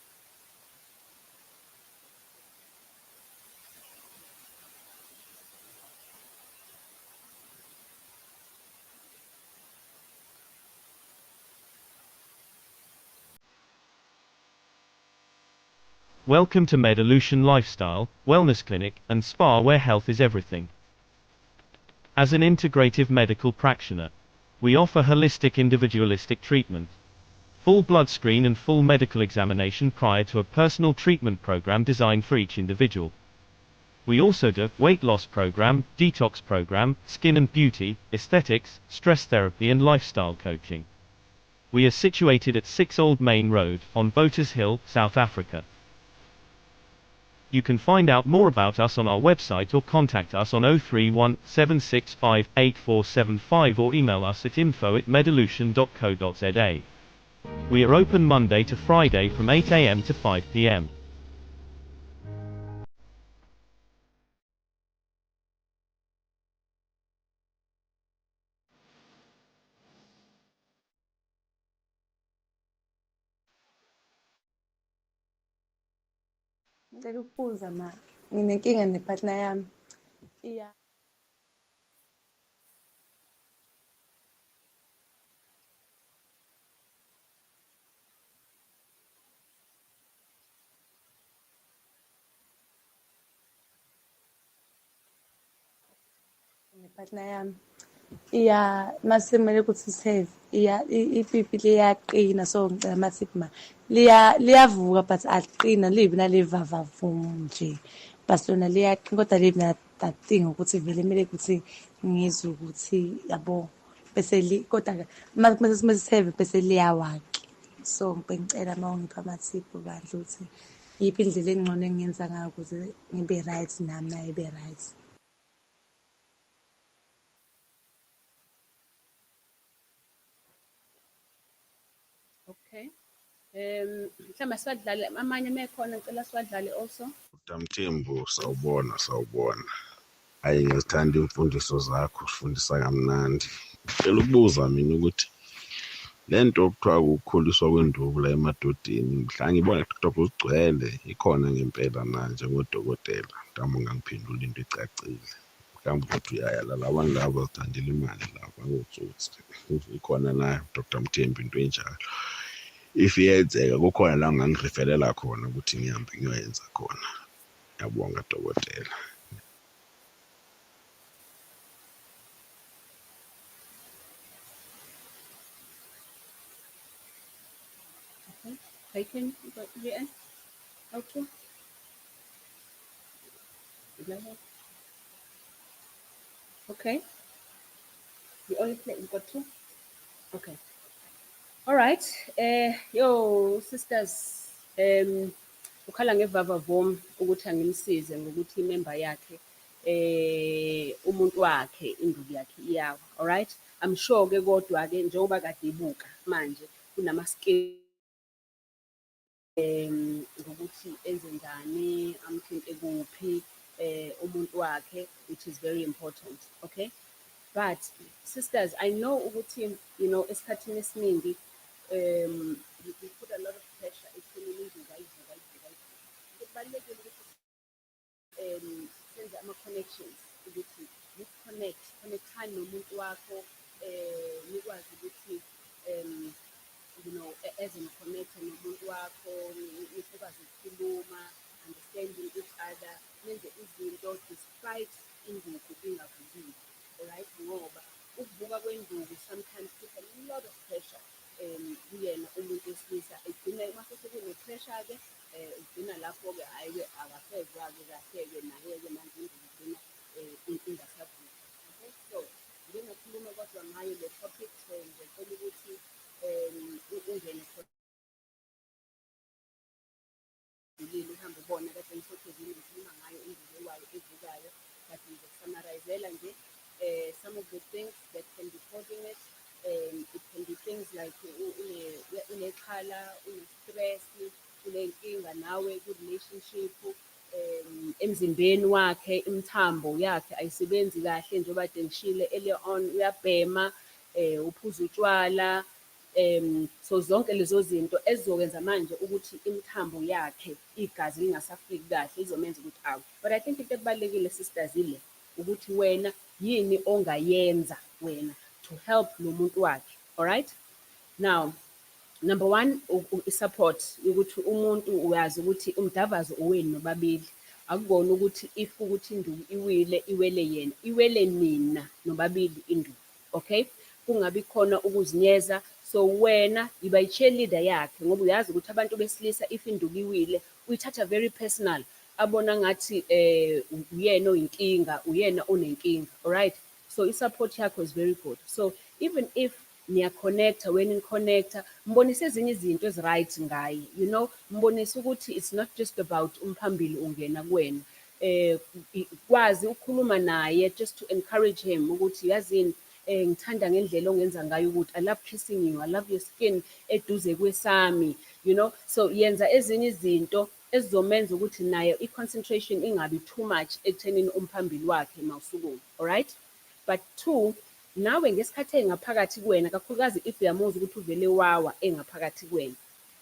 Welcome to Medolution Lifestyle, Wellness Clinic, and Spa where health is everything. As an integrative medical practitioner, we offer holistic individualistic treatment. Full blood screen and full medical examination prior to a personal treatment program designed for each individual. We also do weight loss program, detox program, skin and beauty, aesthetics, stress therapy and lifestyle coaching. We are situated at 6 Old Main Road, on Botas Hill, South Africa. You can find out more about us on our website or contact us on 031 765 8475 or email us at info@medolution.co.za. We are open Monday to Friday from 8 a.m. to 5 p.m. Ngicela ukubuza ma, nginenkinga ne-partner yami. Ne-partner yami masimele ukuthi save ipipi liyaqina, so ngicela masiphi liyavuka but aliqina, libi nalivavavum nje, but lona liyaqina kodwa libi that thing ukuthi vele kumele ukuthi ngizwe ukuthi yabo bese kodwa mase save bese liyawake. So bengicela uma ungipha amathiphu bandla ukuthi yiphi indlela engcono engenza ngayo ukuze ngibe right nami naye ibe right. Okay. Mhlawumbe siwadlale amanye mekhona ngicela siwadlale also. Mthembu, sawubona. Hayi ngizithanda imfundiso zakho, sifundisa kamnandi. Ngicela ukubuza mina ukuthi lento okuthiwa ukukhuliswa kwenduku la emadodeni, mhla ngibona TikTok ugcwele, ikhona ngempela na njengodokotela? Mhlawumbe ungangiphendula into ecacile. Mhlawumbe ukuthi uyayala labantu laba bazithandela imali laba ngotsotsi. Ikhona na Dr. Mthembu into enjalo? If iyenzeka kukhona la ungangireferela khona ukuthi ngihambe ngiyoyenza khona. Ngiyabonga dokotela. Okay. Taken, you got written? Okay. Okay. You only play, you got 2? Okay. All right. Yo sisters, ukhala ngevava vom ukuthi angimsize ngokuthi imember yakhe umuntu wakhe induku yakhe iyawa. All right. I'm sure ke kodwa ke njengoba kade ibuka manje kunama skill ngokuthi enze njani, amthinte kuphi umuntu wakhe, which is very important. Okay. But sisters, I know ukuthi esikhathini esiningi you put a lot of pressure ekuthenini izinto ayivuka. Kubalulekile ukuthi senze ama-connections ukuthi connectani nomuntu wakho, nikwazi ukuthi as in connect nomuntu wakho, nikwazi ukukhuluma, understanding each other, nenze izinto despite induku ingavukile. Alright, ngoba ukuvuka kwenduku sometimes put a lot of pressure kuyena umuntu wesilisa, egcina mase sekune-pressure ke ugcina lapho-ke hhayi-ke akasezwa-ke kahle-ke naye-ke manje induku igcina ingasavuki. Okay, so ngingakhuluma kodwa ngayo le topic, so ngicela ukuthi ungene uhambe ubona kade ngisokhezile ngikhuluma ngayo induku evukayo, but ngizokusammarizela nje some of the things that can be causing it. It can be things like unexhala, une-stress, unenkinga nawe ku-relationship, emzimbeni wakhe, imithambo yakhe ayisebenzi kahle njengoba kade ngishilo earlier on, uyabhema, uphuza utshwala, so zonke lezo zinto ezizokwenza manje ukuthi imithambo yakhe igazi lingasafiki kahle, izomenza ukuthi awe. But I think into ebalulekile sisters ile ukuthi wena yini ongayenza wena to help lo muntu wakhe. All right. Now, number 1, support ukuthi umuntu uyazi ukuthi umdavazo owenu nobabili. Akubona ukuthi if ukuthi induku iwele yena, iwele nina nobabili induku. Okay. Kungabi khona ukuzinyeza. So wena yiba i-cheerleader yakhe ngoba uyazi ukuthi abantu besilisa if induku iwile uyithatha very personal. Abona ngathi uyena oyinkinga, uyena onenkinga. All right. So i-support yakho is very good. So even if niya-connecta, when in-connecta, mbonise ezinye izinto ezi-right ngaye, mbonise ukuthi it's not just about umphambili ungena kuwena. Kwazi ukukhuluma naye just to encourage him ukuthi yazini ngithanda ngendlela ongenza ngayo ukuthi I love kissing you, I love your skin eduze kwesami, so yenza ezinye izinto ezizomenza ukuthi naye i-concentration ingabi too much ekuthenini umphambili wakhe mawusukuma. All right. But 2, nawe ngesikhathi engaphakathi kuwena, kakhulukazi if uyamuzwa ukuthi uvele wawa engaphakathi kuwena,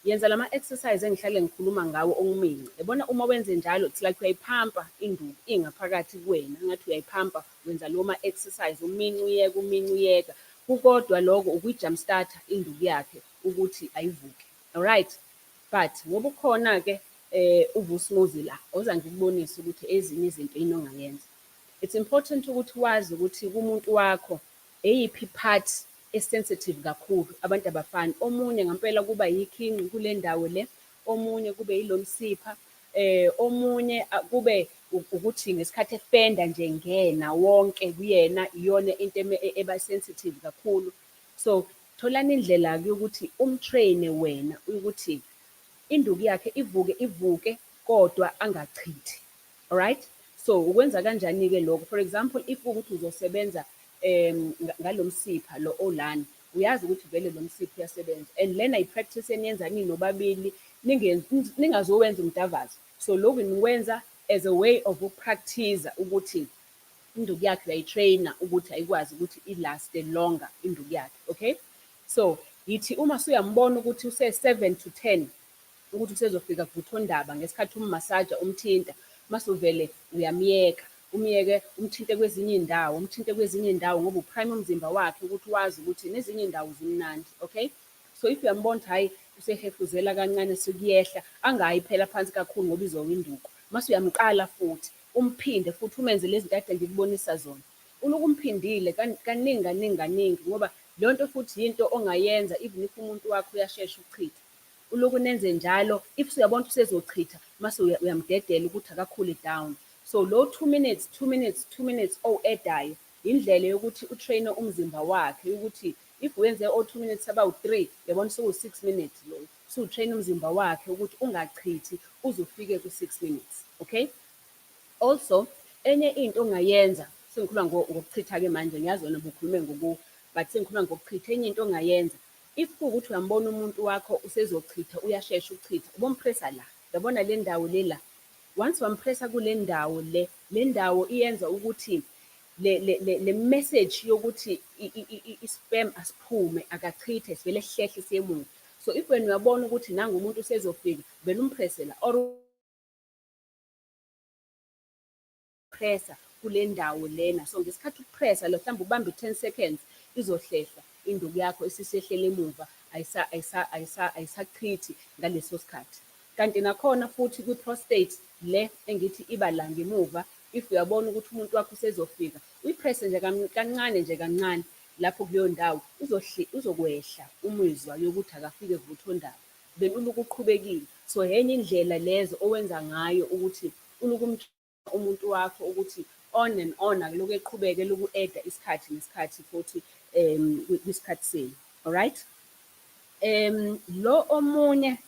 yenza lama exercise engihlale ngikhuluma ngawo ongiminci. Yabona uma wenze njalo it's like uyayiphampa induku ingaphakathi kuwena, ngathi uyayiphampa, wenza lo ma exercise uminci uyeka, kukodwa lokho ukujump starter induku yakhe ukuthi ayivuke. All right. But ngoba ukhona ke uVusumuzi la oza ngikubonisa ukuthi ezinye izinto inongayenza. It's important ukuthi wazi ukuthi kumuntu wakho eyiphi part esensitive kakhulu abantu abafani. Omunye ngampela kuba yikhinqi kule ndawo le, omunye kube yilomsipha, omunye kube ukuthi ngesikhathi efenda nje ngena wonke kuyena iyona into eba sensitive kakhulu. So tholani indlela-ke yokuthi umtrain wena ukuthi induku yakhe ivuke kodwa angachithi. Alright? So ukwenza kanjani-ke lokho? For example, if ukuthi uzosebenza ngalomsipha lo olana, uyazi ukuthi vele lo msipha uyasebenza, and lena i-practice eniyenza nobabili, ningazowenza umdavazo. So lokhu niwenza as a way of ukupractice ukuthi induku yakhe uyayitraina ukuthi ayikwazi ukuthi ilaste longer induku yakhe, okay? So yithi uma suyambona ukuthi use-7 to 10 ukuthi usezofika kuvuthondaba ngesikhathi ummasaja umthinta, masuvele uyamyeka, umyeke umthinte kwezinye indawo ngoba uprime umzimba wakhe ukuthi wazi ukuthi nezinye indawo zimnandi, okay? So if uyambona ukuthi hayi usehefuzela kancane sekuyehla, angayi phela phansi kakhulu ngoba izowinduku. Mase uyamqala futhi, umphinde futhi umenze lezi zinto kade ngikubonisa zona. Uloku umphindile kaningi ngoba lonto futhi into ongayenza even if umuntu wakho uyashesha ukuchitha. Uloku nenze njalo, if uyabona ukuthi usezochitha, mase uyamdedela ukuthi akakhule down. So lo 2 minutes edayo indlela yokuthi utrain umzimba wakhe ukuthi if wenze 2 minutes about 3, yabona soku 6 minutes lo. So utrain umzimba wakhe ukuthi ungachithi uzofike ku 6 minutes, okay? Also enye into ongayenza, sengikhuluma ngokuchitha ke manje ngiyazi wena bukhulume but sengikhuluma ngokuchitha. Enye into ongayenza, if kuwukuthi uyambona umuntu wakho usezochitha uyashesha ukuchitha, ubompressa la, yabona le ndawo le la. Once wampressa kule ndawo le ndawo iyenza ukuthi le message yokuthi i-sperm asiphume akachithe sivele hlehle siyemuva. So if wena uyabona ukuthi nanga umuntu usezofika, vele umpresse la or pressa kule ndawo lena. So ngesikhathi ukupressa lo mhlawumbe ubambe 10 seconds izohlehla induku yakho esisehlele emuva, ayisachithi ngaleso sikhathi. Kanti nakhona futhi kwi-prostate le engithi iba la ngemuva, if uyabona ukuthi umuntu wakho usezofika, uyipresse nje kancane lapho kuleyo ndawo, uzokwehla umuzwa yokuthi akafike kuvuthondaba, then uluku uqhubekile. So yenye indlela lezo owenza ngayo ukuthi uluku umuntu wakho ukuthi on and on akuloku eqhubeke loku eda isikhathi nesikhathi futhi kwisikhathi senu. Alright? Lo omunye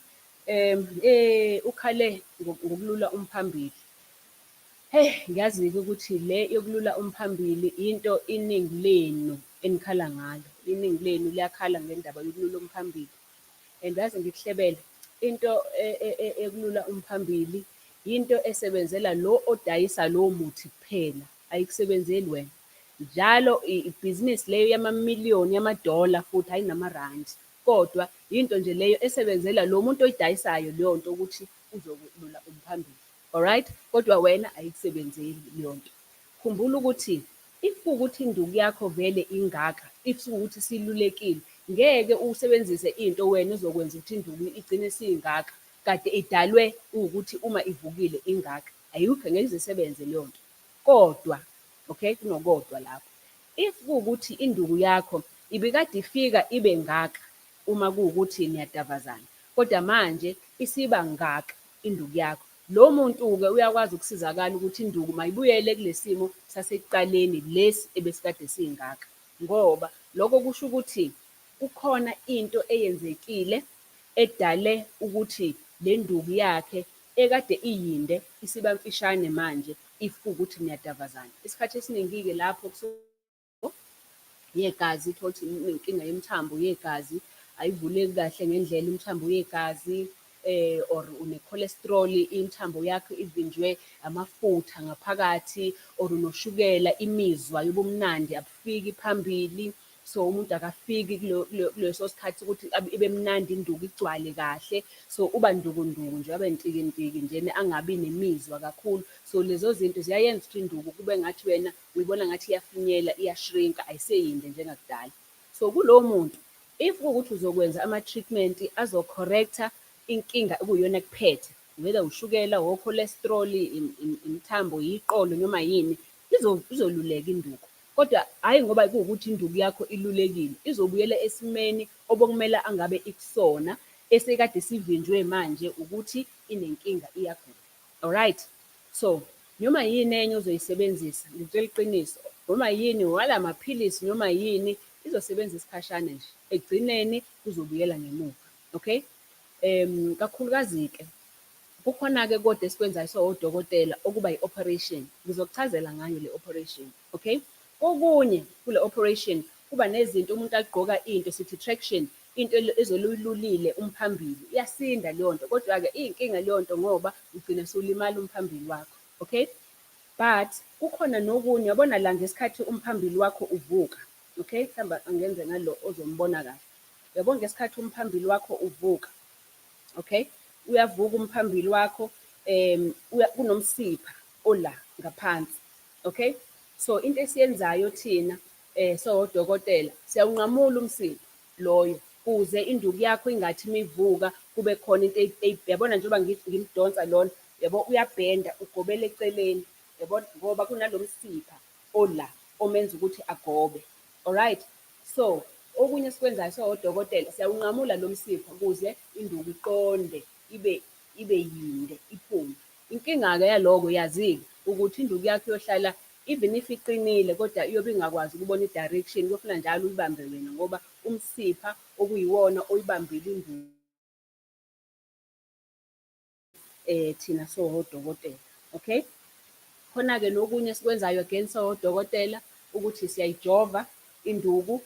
ukhale ngokulula umphambili. Hey, ngiyazi-ke ukuthi le yokulula umphambili into iningi lenu enikhala ngalo. Iningi lenu liyakhala ngendaba yokulula umphambili. And yazi ngikuhlebele, into ekulula umphambili into esebenzela lo odayisa lo muthi kuphela, ayikusebenzeli wena. Njalo ibhizinisi leyo yamamiliyoni yamadola futhi ayinamarandi. Kodwa into nje leyo esebenzela lo muntu oyidayisayo leyo nto ukuthi uzokulula umphambili. Alright? Kodwa wena ayikusebenzeli leyo nto. Khumbula ukuthi if ukuthi induku yakho vele ingaka, if ukuthi silulekile, ngeke usebenzise into wena uzokwenza ukuthi induku igcine singaka. Kade idalwe ukuthi uma ivukile ingaka. Ayikho ngeke isebenze leyo nto. Kodwa, okay, kunokodwa lapho. If ukuthi induku yakho ibikade ifika ibe ngaka uma kuwukuthi niyadavazana, kodwa manje isiba ngaka induku yakho, lo muntu-ke uyakwazi ukusizakala ukuthi induku mayibuyele kulesimo sasekuqaleni lesi ebesikade singaka. Ngoba lokho kusho ukuthi kukhona into eyenzekile edale ukuthi le nduku yakhe ekade iyinde isiba mfishane manje if ukuthi niyadavazana. Isikhathi esiningi-ke lapho yegazi thothi inkinga yemthambo yegazi ayivuleki kahle ngendlela imthambo yegazi, or une-cholesterol, imthambo yakho ivinjwe amafutha ngaphakathi, or unoshukela, imizwa yobumnandi abufiki phambili. So umuntu akafiki kuleso sikhathi ukuthi ibe mnandi induku igcwale kahle. So uba ndukunduku nje abe ntikintiki njena angabi nemizwa kakhulu. So lezo zinto ziyayenza ukuthi induku kube ngathi wena uyibona ngathi iyafinyela, iyashrinka, ayiseyinde njengakudala. So kulowo muntu if ukuthi uzokwenza ama-treatment azocorrecta inkinga ekuyona kuphethe, whether ushukela or cholesterol, imthambo, yiqolo noma yini, izoluleka induku. kodwa hhayi ngoba kuwukuthi induku yakho ilulekile, izobuyela esimeni obekumele angabe ikusona esekade sivinjwe manje ukuthi inenkinga iyagula. Alright, so noma yini enye ozoyisebenzisa, ngitshela iqiniso, noma yini wala maphilisi noma yini izosebenza isikhashana nje, ekugcineni kuzobuyela ngemuva. Okay, kakhulukazi-ke kukhona-ke kodwa esikwenzayo sodokotela okuba i-operation. Ngizokuchazela ngayo le operation, okay? Okunye kule operation kuba nezinto umuntu agqoka into sithi traction, into ezolulile umphambili. Iyasinda leyo nto, kodwa-ke iyinkinga leyo nto ngoba ugcina usulimala umphambili wakho, okay? But kukhona nokunye, yabona la ngesikhathi umphambili wakho uvuka, okay? Mhlawumbe angenze ngalo ozombona kahle. Yabona ngesikhathi umphambili wakho uvuka, okay? Uyavuka umphambili wakho, kunomsipha ola ngaphansi, okay? So into esiyenzayo thina sodokotela siyawunqamula umsipha loyo kuze induku yakho ingathi mivuka kube khona into yabona njengoba ngimdonsa lona, yabo uyabhenda ugobela eceleni, yabo ngoba kunalomsipha ola omenza ukuthi agobe. Alright, so okunye esikwenzayo sodokotela siyawunqamula lo msipha ukuze induku iqonde ibe yinde iphume. Inkinga-ke yaloko yazike ukuthi induku yakho iyohlala even if iqinile kodwa iyobe ingakwazi ukubona i-direction, kuyofuna njalo uyibambe wena ngoba umsipha okuyiwona oyibambile induku thina sodokotela, okay? Khona-ke nokunye esikwenzayo again sodokotela ukuthi siyayijova induku,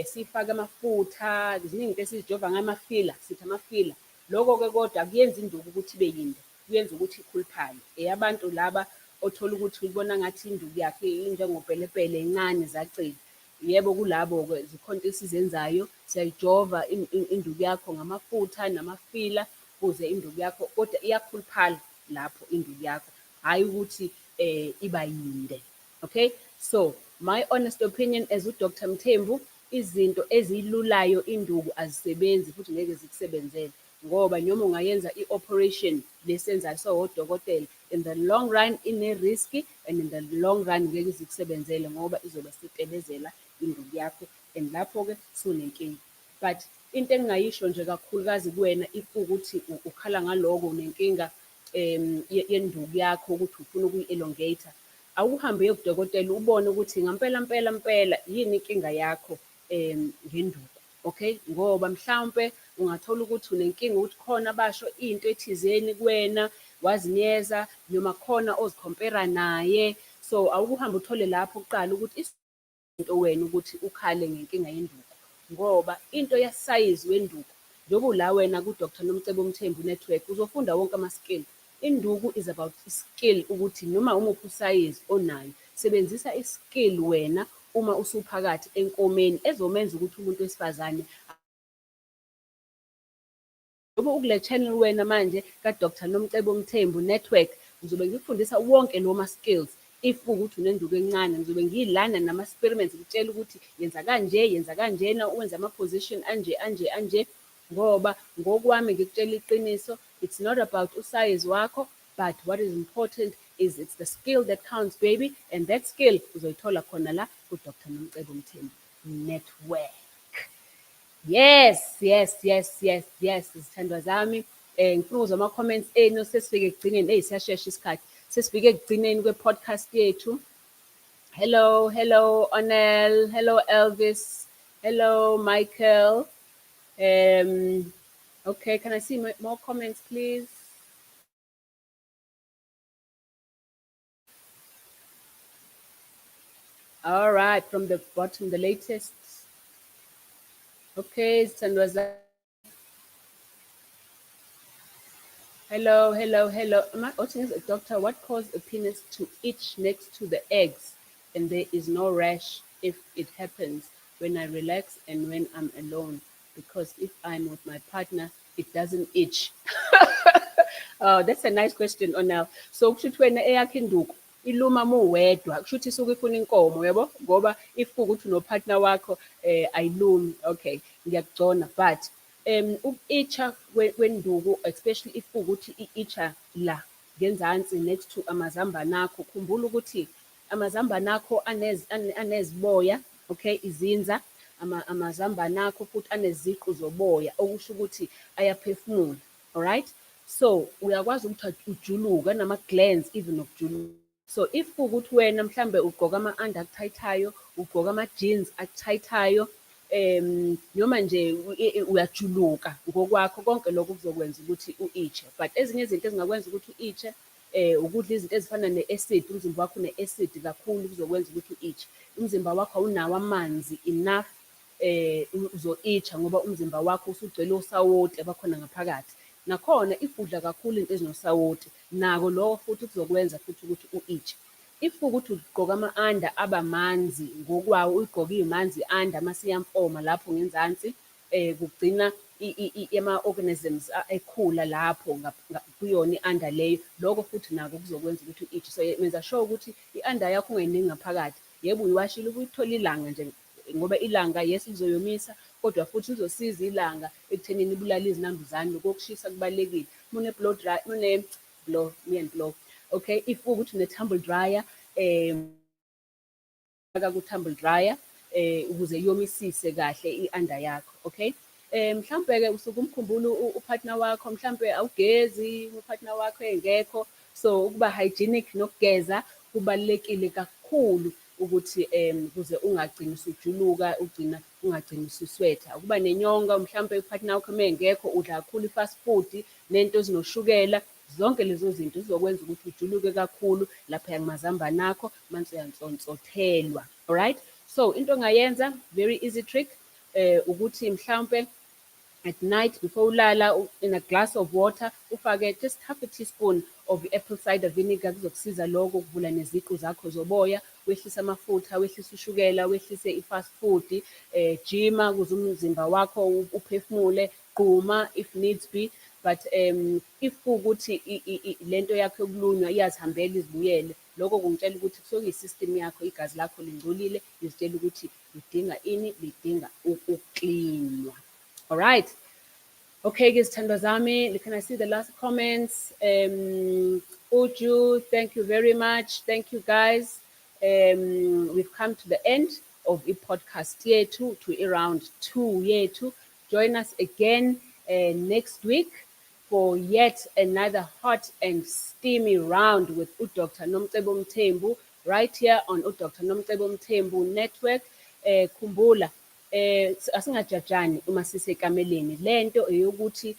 siyifake amafutha, ziningi into esizijova ngamafila, sithi amafila. Loko-ke kodwa kuyenza induku ukuthi ibe yinde, kuyenza ukuthi ikhuluphale. Abantu laba othola ukuthi ubona ngathi induku yakhe injengopelepele encane zacile. Yebo, kulabo-ke zikhona into esizenzayo, siyayijova induku yakho ngamafutha namafila ukuze induku yakho, kodwa iyakhuluphala lapho induku yakho, hhayi ukuthi iba yinde. Okay, so my honest opinion as uDr Mthembu, izinto ezilulayo induku azisebenzi futhi ngeke zikusebenzele ngoba noma ungayenza i-operation lesenzayo sodokotela, in the long run ine-risk and in the long run ngeke zikusebenzele ngoba izobe sitelezela induku yakho and lapho-ke sunenkinga. But into engingayisho nje kakhulukazi kuwena if ukuthi ukhala ngaloko unenkinga yenduku yakho ukuthi ufuna ukuyi-elongate, awuhambe uye kudokotela ubone ukuthi ngampela yini inkinga yakho ngenduku, okay? Ngoba mhlawumpe ungathola ukuthi unenkinga ukuthi khona basho into ethizeni kuwena wazinyeza noma khona ozikhompera naye, so awukuhambe uthole lapho kuqala ukuthi into wena ukuthi ukhale ngenkinga yenduku ngoba into yesayizi wenduku njengoba la wena ku-Dr Nomcebo Mthembu Network uzofunda wonke ama-skill. Induku is about skill ukuthi noma umuphi usayizi onayo, sebenzisa iskill wena uma usuphakathi enkomeni ezomenza ukuthi umuntu wesifazane ngoba ukule channel wena manje ka-Dr Nomcebo Mthembu Network ngizobe ngikufundisa wonke lo ma-skills. If ukuthi unenduku encane ngizobe ngiyilana nama-experiments ngitshela ukuthi yenza kanjena wenza ama-position anje ngoba ngokwami ngikutshela iqiniso, it's not about usayizi wakho, but what is important is it's the skill that counts, baby, and that skill uzoyithola khona la ku-Dr Nomcebo Mthembu Network. Yes, zithandwa zami. Ngifuna ukuzwa ama-comments enu sesifike ekugcineni. Siyashesha isikhathi. Sesifike ekugcineni kwe-podcast yethu. Hello, Onel. Hello, Elvis. Hello, Michael. Okay, can I see more comments, please? All right, from the bottom, the latest. Okay, Sandra. Hello. Doctor, what caused a penis to itch next to the eggs and there is no rash if it happens when I relax and when I'm alone? Because if I'm with my partner, it doesn't itch. Oh, that's a nice question, Onel. So, kushuthi wena eyakho induku iluma muwedwa, kushuthi isuke ifuna inkomo, yabo? Ngoba if kuwukuthi unopartner wakho ayilumi, okay, ngiyakujona. But uku-itcha kwenduku, especially if kuwukuthi i-itcha la ngenzansi next to amazambane akho, khumbula ukuthi amazambane akho aneziboya, okay, izinza, amazambane akho futhi aneziqu zoboya, okusho ukuthi ayaphefumula, alright? So uyakwazi ukuthi ujuluka nama-glands even okujuluka. So if ukuthi wena mhlambe ugqoka ama-under akuthayithayo, ugqoka ama-jeans akuthayithayo, noma nje uyajuluka ngokwakho, konke lokho kuzokwenza ukuthi u-itche. But ezinye izinto ezingakwenza ukuthi u-itche, ukudla izinto ezifana ne-acid, umzimba wakho une-acid kakhulu kuzokwenza ukuthi u-itche. Umzimba wakho awunawo amanzi enough, uzo-itcha ngoba umzimba wakho usugcwele osawoti abakhona ngaphakathi. Nakhona if udla kakhulu into ezinosawoti, nako lokho futhi kuzokwenza futhi ukuthi u-itche. If ukuthi ugqoka ama-under abamanzi ngokwawo, uyigqoka imanzi under amasiyamfoma lapho ngenzansi, kugcina ama-organisms ekhula lapho kuyona i-under leyo, lokho futhi nako kuzokwenza ukuthi u-itche. So menza sure ukuthi i-under yakho ungayiningi ngaphakathi. Yebo uyiwashile ukuyithola ilanga nje, ngoba ilanga yes lizoyomisa, kodwa futhi uzosiza ilanga ekuthenini ibulala izinambuzane, lokushisa kubalekile. Mune-blow dry, blow, okay, if ukuthi une-tumble dryer, ku-tumble dryer ukuze yomisise kahle i-under yakho, okay? Mhlambe-ke usuke umkhumbula upartner wakho, mhlambe awugezi, upartner wakho engekho, so ukuba hygienic nokugeza kubalulekile kakhulu ukuthi ukuze ungagcini usujuluka, ungagcini ususwetha. Ukuba nenyonga, mhlambe upartner wakho mengekho, udla kakhulu i-fast food nento ezinoshukela, zonke lezo zinto zizokwenza ukuthi ujuluke kakhulu lapha kumazambane akho manje uyansontsothelwa, alright? So into ongayenza, very easy trick, ukuthi mhlambe at night before ulala, in a glass of water ufake just half a teaspoon of apple cider vinegar, kuzokusiza lokho ukuvula neziqu zakho zoboya, wehlise amafutha, wehlise ushukela, wehlise i-fast food, jima ukuze umzimba wakho uphefumule, qhuma if needs be. But if ukuthi lento yakho yokulunywa iyazihambela izibuyele, lokho kungitshela ukuthi kusuke i-system yakho, igazi lakho lingcolile, lizitshela ukuthi lidinga ini, lidinga ukuklinwa. All right. Okay, guys, Thandwa zami, can I see the last comments? Uju, thank you very much. Thank you, guys. We've come to the end of the podcast year two to around 2 year 2. Join us again next week for yet another hot and steamy round with Dr. Nomcebo Mthembu right here on Dr. Nomcebo Mthembu network. Kumbula, asingajajani uma sisekameleni, lento eyokuthi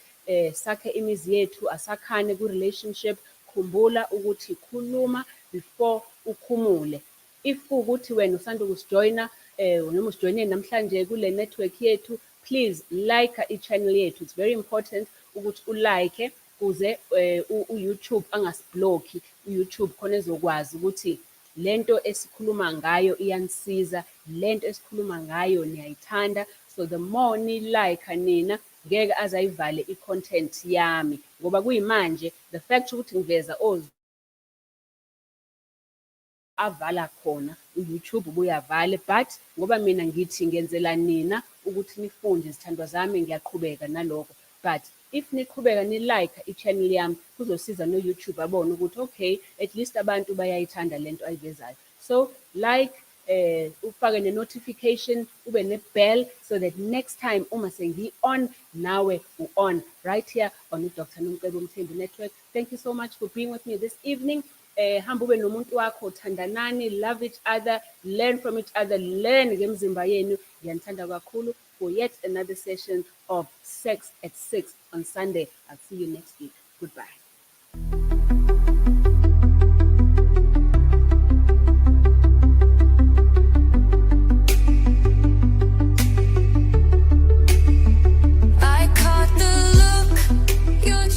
sakhe imizi yethu, asakhane ku-relationship. Khumbula ukuthi khuluma before ukhumule. If ukuthi wena usanda ukusijoyina, noma usijoyine namhlanje kule network yethu, please like i-channel yethu. It's very important ukuthi ulike kuze u-YouTube angasibloki. U-YouTube khona ezokwazi ukuthi lento esikhuluma ngayo iyanisiza, lento esikhuluma ngayo niyayithanda. So the more ni like nina, ngeke azayivale i-content yami, ngoba kuyimanje the fact ukuthi ngiveza avala khona u-YouTube ubuyavale, but ngoba mina ngithi ngenzela nina ukuthi nifunde izithandwa zami, ngiyaqhubeka nalokho. But if niqhubeka ni-like i-channel yami, kuzosiza no-YouTube abone ukuthi okay, at least abantu bayayithanda lento ayivezayo. So like, ufake ne-notification, ube ne-bell, so that next time uma sengi-on, nawe u-on right here on Dr. Nomcebo Mthembu network. Thank you so much for being with me this evening. Hamba ube nomuntu wakho, thandanani, love each other, learn from each other, learn ngemzimba yenu. Ngiyanithanda kakhulu for yet another session of Sex at 6 on Sunday. I'll see you next week. Goodbye.